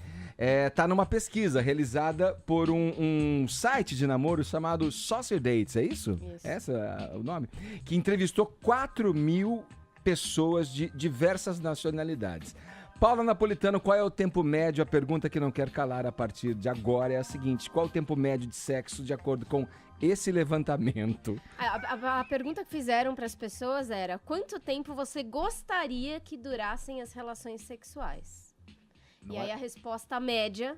tá numa pesquisa realizada por um site de namoro chamado Saucer Dates, é isso? Esse é o nome? Que entrevistou 4.000 pessoas de diversas nacionalidades. Paula Napolitano, qual é o tempo médio? A pergunta que não quer calar a partir de agora é a seguinte: qual o tempo médio de sexo de acordo com esse levantamento? A pergunta que fizeram para as pessoas era: quanto tempo você gostaria que durassem as relações sexuais? Não e aí a resposta média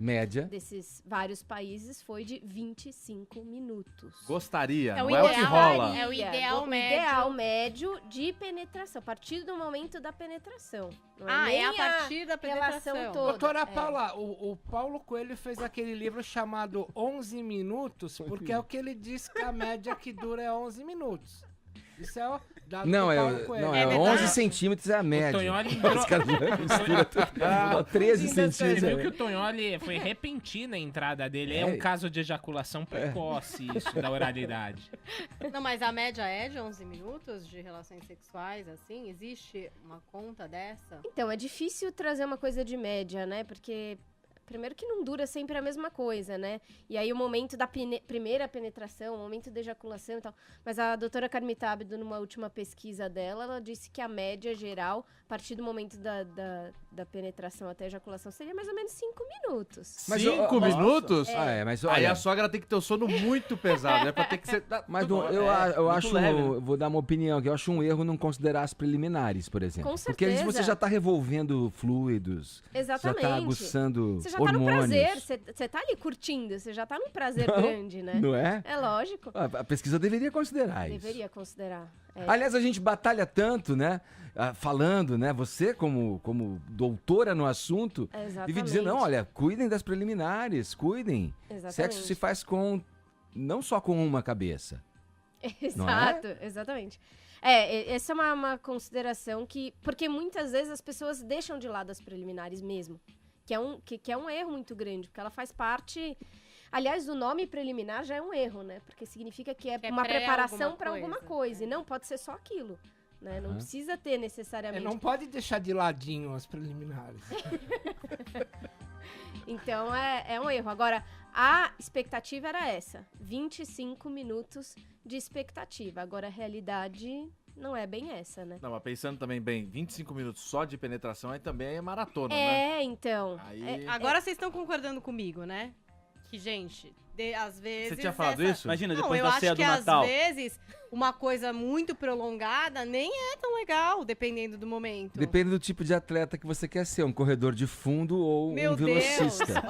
desses vários países foi de 25 minutos. Gostaria, É o não é o que rola. É o ideal médio. Ideal médio de penetração, a partir do momento da penetração. Não nem a partir da relação penetração. toda. Doutora Paula, o Paulo Coelho fez aquele livro chamado 11 Minutos, porque é o que ele diz que a média que dura é 11 minutos. Isso é o dado do Paulo Coelho. Não, é 11 centímetros é a média. O Tonholi Os caras misturam tudo. 13 Você centímetros. viu que o Tonholi foi repentina a entrada dele. É um caso de ejaculação precoce, isso, da oralidade. Não, mas a média é de 11 minutos de relações sexuais, assim? Existe uma conta dessa? Então, é difícil trazer uma coisa de média, né? Porque, primeiro que não dura sempre a mesma coisa, né? E aí o momento da primeira penetração, o momento da ejaculação e tal. Mas a doutora Carmita Abdo, numa última pesquisa dela, ela disse que a média geral, a partir do momento da penetração até a ejaculação, seria mais ou menos 5 minutos. 5 minutos? Mas Aí olha, a sogra tem que ter o sono muito pesado, né? Pra ter que ser... Mas eu acho, vou dar uma opinião, que eu acho um erro não considerar as preliminares, por exemplo. Com Porque aí certeza. você já tá revolvendo fluidos, Exatamente. já tá aguçando Você já hormônios. tá no prazer, você tá ali curtindo, você já tá num prazer grande, né? Não é? É lógico. A pesquisa deveria considerar isso. Deveria considerar. Aliás, a gente batalha tanto, né? Falando, né? Você, como doutora no assunto, vive dizendo, não, olha, cuidem das preliminares, cuidem. Exatamente. Sexo se faz não só com uma cabeça. Exato, não é? Exatamente. Essa é uma consideração que... Porque muitas vezes as pessoas deixam de lado as preliminares mesmo. Que é um erro muito grande, porque ela faz parte... Aliás, o nome preliminar já é um erro, né? Porque significa que é uma preparação para alguma coisa. E não, pode ser só aquilo. Né? Não precisa ter necessariamente. Não pode deixar de ladinho as preliminares. Então, é um erro. Agora, a expectativa era essa. 25 minutos de expectativa. Agora, a realidade não é bem essa, né? Não, mas pensando também bem, 25 minutos só de penetração aí também é maratona, né? Então. Agora vocês estão concordando comigo, né? Que, gente, às vezes... Você tinha falado isso? Imagina, Não, depois eu da ceia acho do que Natal. às vezes uma coisa muito prolongada nem é tão legal, dependendo do momento. Depende do tipo de atleta que você quer ser, um corredor de fundo ou Meu um velocista.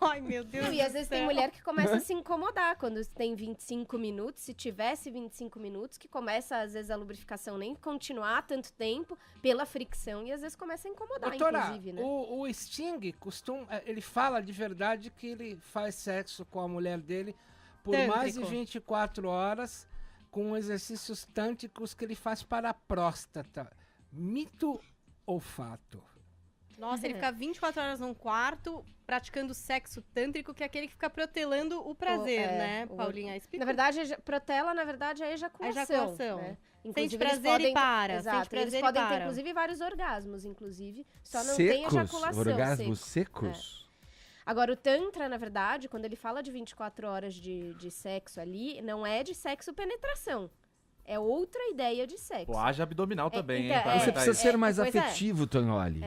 Ai, meu Deus E às vezes tem mulher que começa a se incomodar quando tem 25 minutos. Se tivesse 25 minutos, que começa, às vezes, a lubrificação nem continuar tanto tempo pela fricção e às vezes começa a incomodar, Doutora, inclusive, né? o Sting ele fala de verdade que ele faz sexo com a mulher dele por mais de 24 horas com exercícios tântricos que ele faz para a próstata. Mito ou fato? Nossa, ele fica 24 horas num quarto praticando sexo tântrico, que é aquele que fica protelando o prazer, né, Paulinha? Explica. Na verdade, protela, na verdade, é a ejaculação. Né? Sente prazer e para. Exato. Sente prazer eles podem e para. ter, inclusive, vários orgasmos, inclusive. Só não secos? tem ejaculação. Orgasmos secos? Agora, o Tantra, na verdade, quando ele fala de 24 horas de sexo ali, não é de sexo-penetração. É outra ideia de sexo. Pô, haja abdominal também, então, hein? pra Você aguentar precisa isso. ser mais pois é. afetivo, Tonholi.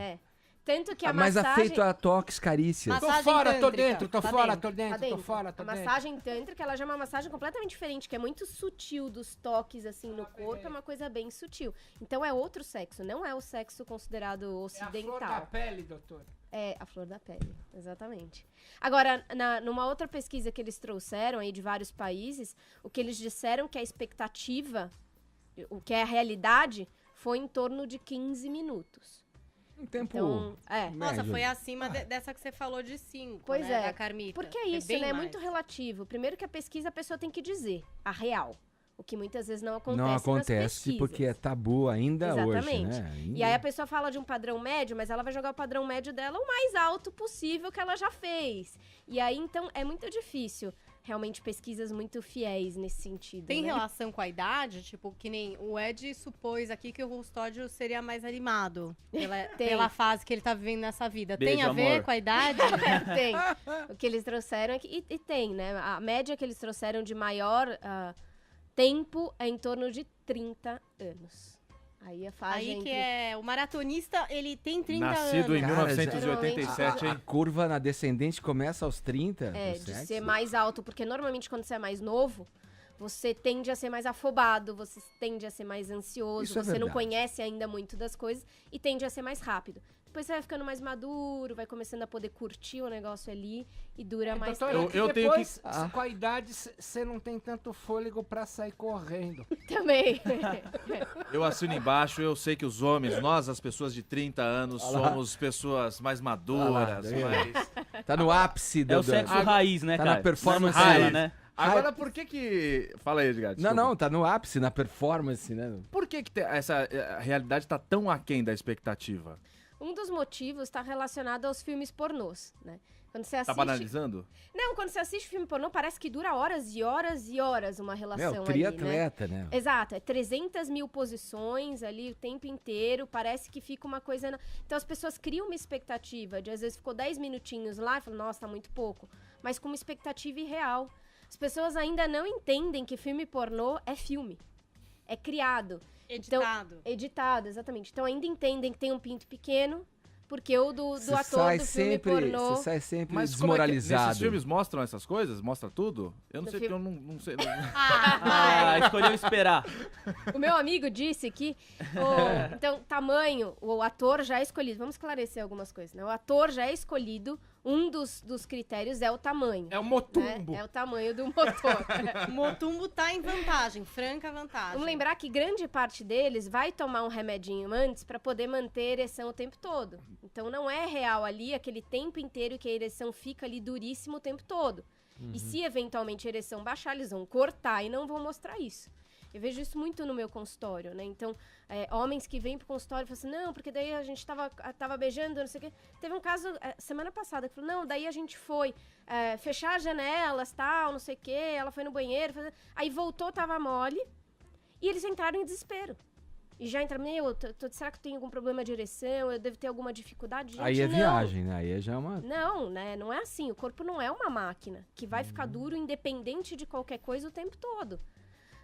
Tanto que a Mais massagem... afeito a toques, carícias. Tô fora, tô dentro, tô fora, tô dentro, Tá tô fora, tô A dentro. massagem tântrica, ela já é uma massagem completamente diferente, que é muito sutil dos toques, assim, no corpo, é uma coisa bem sutil. Então é outro sexo, não é o sexo considerado ocidental. É a flor da pele, doutor. É, a flor da pele, exatamente. Agora, numa outra pesquisa que eles trouxeram aí de vários países, o que eles disseram que a expectativa, o que é a realidade, foi em torno de 15 minutos. Um tempo Então, Nossa, foi acima dessa que você falou de 5, Pois né, é. da Carmita. Porque é Foi isso, bem né? É mais. muito relativo. Primeiro que a pesquisa, a pessoa tem que dizer a real. O que muitas vezes não acontece Não nas acontece pesquisas. porque é tabu ainda hoje, Exatamente. né? Ainda. E aí a pessoa fala de um padrão médio, mas ela vai jogar o padrão médio dela o mais alto possível que ela já fez. E aí, então, é muito difícil realmente pesquisas muito fiéis nesse sentido. Tem né? relação com a idade? Tipo, que nem o Ed supôs aqui que o Custódio seria mais animado pela fase que ele tá vivendo nessa vida. Beijo, tem a ver amor. com a idade? Tem. O que eles trouxeram e tem, né? A média que eles trouxeram de maior tempo é em torno de 30 anos. Aí a faixa Aí que é... O maratonista, ele tem 30 Nascido anos. em 1987, a hein? curva na descendente começa aos 30. É, do de sexo. ser mais alto, porque normalmente quando você é mais novo, você tende a ser mais afobado, você tende a ser mais ansioso, Isso é você não verdade. conhece ainda muito das coisas e tende a ser mais rápido. Depois você vai ficando mais maduro, vai começando a poder curtir o negócio ali e dura mais Doutor, tempo. depois, com a idade, você não tem tanto fôlego pra sair correndo. Também. Eu assino embaixo, eu sei que os homens, nós, as pessoas de 30 anos, Olha lá. somos pessoas mais Olha lá, maduras, tá vendo? mais... Tá no ápice É o sexo raiz, né, tá cara? na performance Não é raiz, raiz, né? Agora, por que... Fala aí, Edgar, desculpa. Não, tá no ápice, na performance, né? Por que essa a realidade tá tão aquém da expectativa? Um dos motivos está relacionado aos filmes pornôs, né? Quando você Tá assiste... banalizando? Não, quando você assiste filme pornô, parece que dura horas e horas e horas uma relação Meu, ali, triatleta, né? Exato, é 300 mil posições ali o tempo inteiro, parece que fica uma coisa... Então as pessoas criam uma expectativa de, às vezes, ficou 10 minutinhos lá e falam, nossa, tá muito pouco. Mas com uma expectativa irreal. As pessoas ainda não entendem que filme pornô é filme. É criado. Editado. Então, editado, exatamente. Então ainda entendem que tem um pinto pequeno, porque o do Você ator sai do filme sempre, pornô... Você sai sempre Mas como é que desmoralizado. nesses filmes mostram essas coisas? Mostra tudo? Eu não No sei, filme- porque eu não sei. Escolheu esperar. O meu amigo disse que, então, tamanho, o ator já é escolhido. Vamos esclarecer algumas coisas, né? O ator já é escolhido, um dos critérios é o tamanho. É o motumbo. Né? É o tamanho do motor. O Motumbo tá em vantagem, franca vantagem. Vamos lembrar que grande parte deles vai tomar um remedinho antes para poder manter a ereção o tempo todo. Então não é real ali aquele tempo inteiro que a ereção fica ali duríssimo o tempo todo. E se eventualmente a ereção baixar, eles vão cortar e não vão mostrar isso. Eu vejo isso muito no meu consultório, né? Então, homens que vêm pro consultório e falam assim, não, porque daí a gente tava beijando, não sei o quê. Teve um caso semana passada que falou, não, daí a gente foi fechar as janelas, tal, não sei o quê, ela foi no banheiro, aí voltou, tava mole, e eles entraram em desespero. E já entraram, será que eu tenho algum problema de ereção? Eu devo ter alguma dificuldade? Gente, Aí é não. viagem, né? Aí é já uma... Não, né? Não é assim. O corpo não é uma máquina que vai ficar duro independente de qualquer coisa o tempo todo.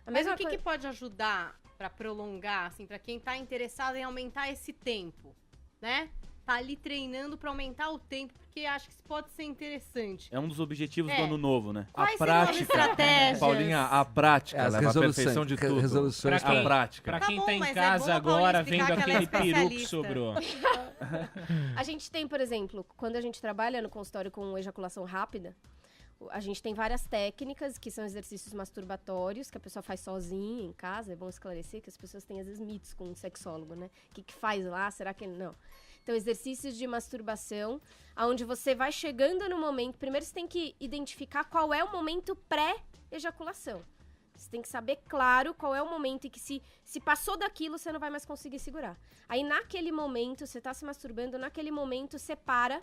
Mas o que pode ajudar pra prolongar, assim, pra quem tá interessado em aumentar esse tempo, né? Tá ali treinando pra aumentar o tempo, porque acho que isso pode ser interessante. É um dos objetivos do ano novo, né? Quais A seriam as prática, estratégias? Paulinha, a prática As leva a resoluções, perfeição de tudo. resoluções Pra quem- a prática. Pra Tá quem bom, tá em mas é casa bom a Paulinha agora explicar vendo que aquele ela é peru que especialista. sobrou. A gente tem, por exemplo, quando a gente trabalha no consultório com ejaculação rápida, a gente tem várias técnicas que são exercícios masturbatórios que a pessoa faz sozinha em casa. É bom esclarecer que as pessoas têm às vezes mitos com um sexólogo, né? O que faz lá? Será que não? Então, exercícios de masturbação, onde você vai chegando no momento. Primeiro, você tem que identificar qual é o momento pré-ejaculação. Você tem que saber, claro, qual é o momento em que se passou daquilo, você não vai mais conseguir segurar. Aí, naquele momento, você tá se masturbando, naquele momento, você para,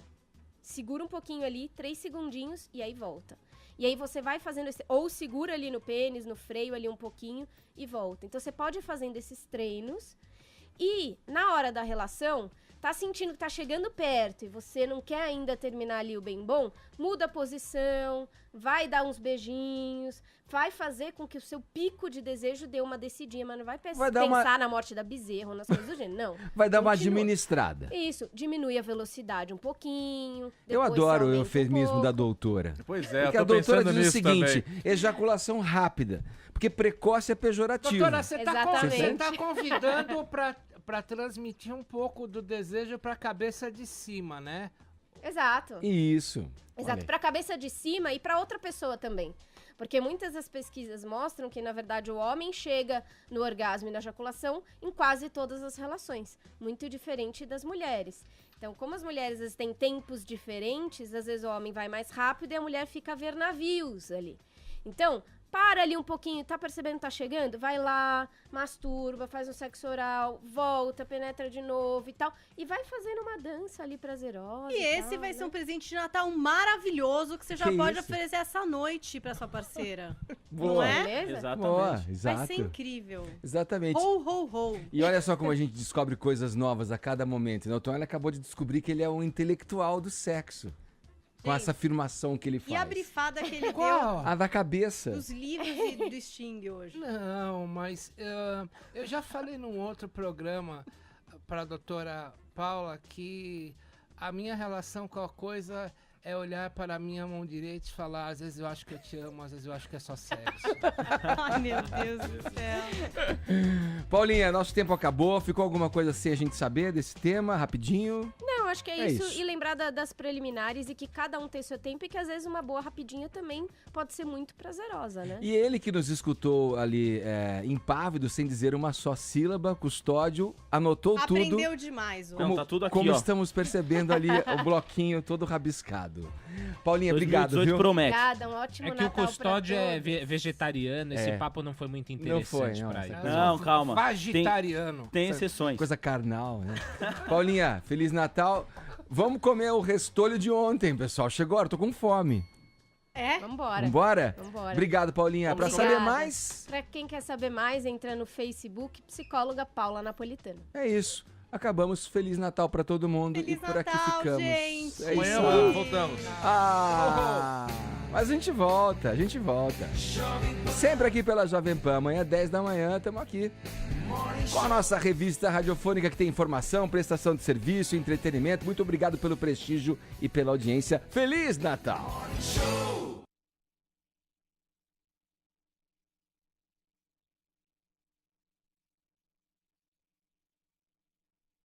segura um pouquinho ali, 3 segundinhos, e aí volta. E aí você vai fazendo, ou segura ali no pênis, no freio ali um pouquinho, e volta. Então, você pode ir fazendo esses treinos, e na hora da relação, tá sentindo que tá chegando perto e você não quer ainda terminar ali o bem bom, muda a posição, vai dar uns beijinhos, vai fazer com que o seu pico de desejo dê uma descidinha, mas não vai pensar na morte da bezerra ou nas coisas do gênero, não. Vai dar uma administrada. Isso, diminui a velocidade um pouquinho. Eu adoro o eufemismo da doutora. Pois é, porque eu tô a doutora pensando diz o nisso seguinte, também. ejaculação rápida, porque precoce é pejorativo. Doutora, você tá convidando pra transmitir um pouco do desejo pra cabeça de cima, né? Exato. Isso. Exato, pra cabeça de cima e pra outra pessoa também. Porque muitas das pesquisas mostram que, na verdade, o homem chega no orgasmo e na ejaculação em quase todas as relações. Muito diferente das mulheres. Então, como as mulheres às vezes têm tempos diferentes, às vezes o homem vai mais rápido e a mulher fica a ver navios ali. Então, para ali um pouquinho, tá percebendo que tá chegando? Vai lá, masturba, faz um sexo oral, volta, penetra de novo e tal. E vai fazendo uma dança ali prazerosa. E esse tal, vai né? ser um presente de Natal maravilhoso que você já Que pode isso? oferecer essa noite pra sua parceira. Boa. Não é? Beleza? Exatamente. Boa, exato. Vai ser incrível. Exatamente. Ho, ho, ho. E olha só como a gente descobre coisas novas a cada momento. Né? O Tom ele acabou de descobrir que ele é um intelectual do sexo. Com essa afirmação que ele faz. E a brifada que ele Qual? deu A da cabeça. dos livros e do Sting hoje. Não, mas eu já falei num outro programa para a doutora Paula que a minha relação com a coisa é olhar para a minha mão direita e falar, às vezes eu acho que eu te amo, às vezes eu acho que é só sexo. Ai, meu Deus do céu. Paulinha, nosso tempo acabou. Ficou alguma coisa assim a gente saber desse tema, rapidinho? Não, acho que é É isso. isso. E lembrar das preliminares e que cada um tem seu tempo e que às vezes uma boa rapidinha também pode ser muito prazerosa, né? E ele que nos escutou ali impávido, sem dizer uma só sílaba, Custódio, anotou tudo. Aprendeu demais, ó. Como, Não, tá tudo aqui, como ó. estamos percebendo ali o bloquinho todo rabiscado. Paulinha, 2018 obrigado, viu? promete. Obrigada, um ótimo É que o Natal Custódio pra é todos. vegetariano, esse papo não foi muito interessante não, pra ele. Não, calma. Vegetariano. Tem exceções. Coisa carnal, né? Paulinha, Feliz Natal. Vamos comer o restolho de ontem, pessoal. Chegou a hora, tô com fome. É? Vambora. Vambora? Vambora. Obrigado, Paulinha. Pra Obrigada. saber mais, Pra quem quer saber mais, entra no Facebook, psicóloga Paula Napolitano. é isso. Acabamos. Feliz Natal pra todo mundo. Feliz e por aqui Natal, ficamos. gente. É Amanhã isso aí. voltamos. Ah, mas a gente volta, Sempre aqui pela Jovem Pan. Amanhã, 10 da manhã, estamos aqui. Com a nossa revista radiofônica que tem informação, prestação de serviço, entretenimento. Muito obrigado pelo prestígio e pela audiência. Feliz Natal!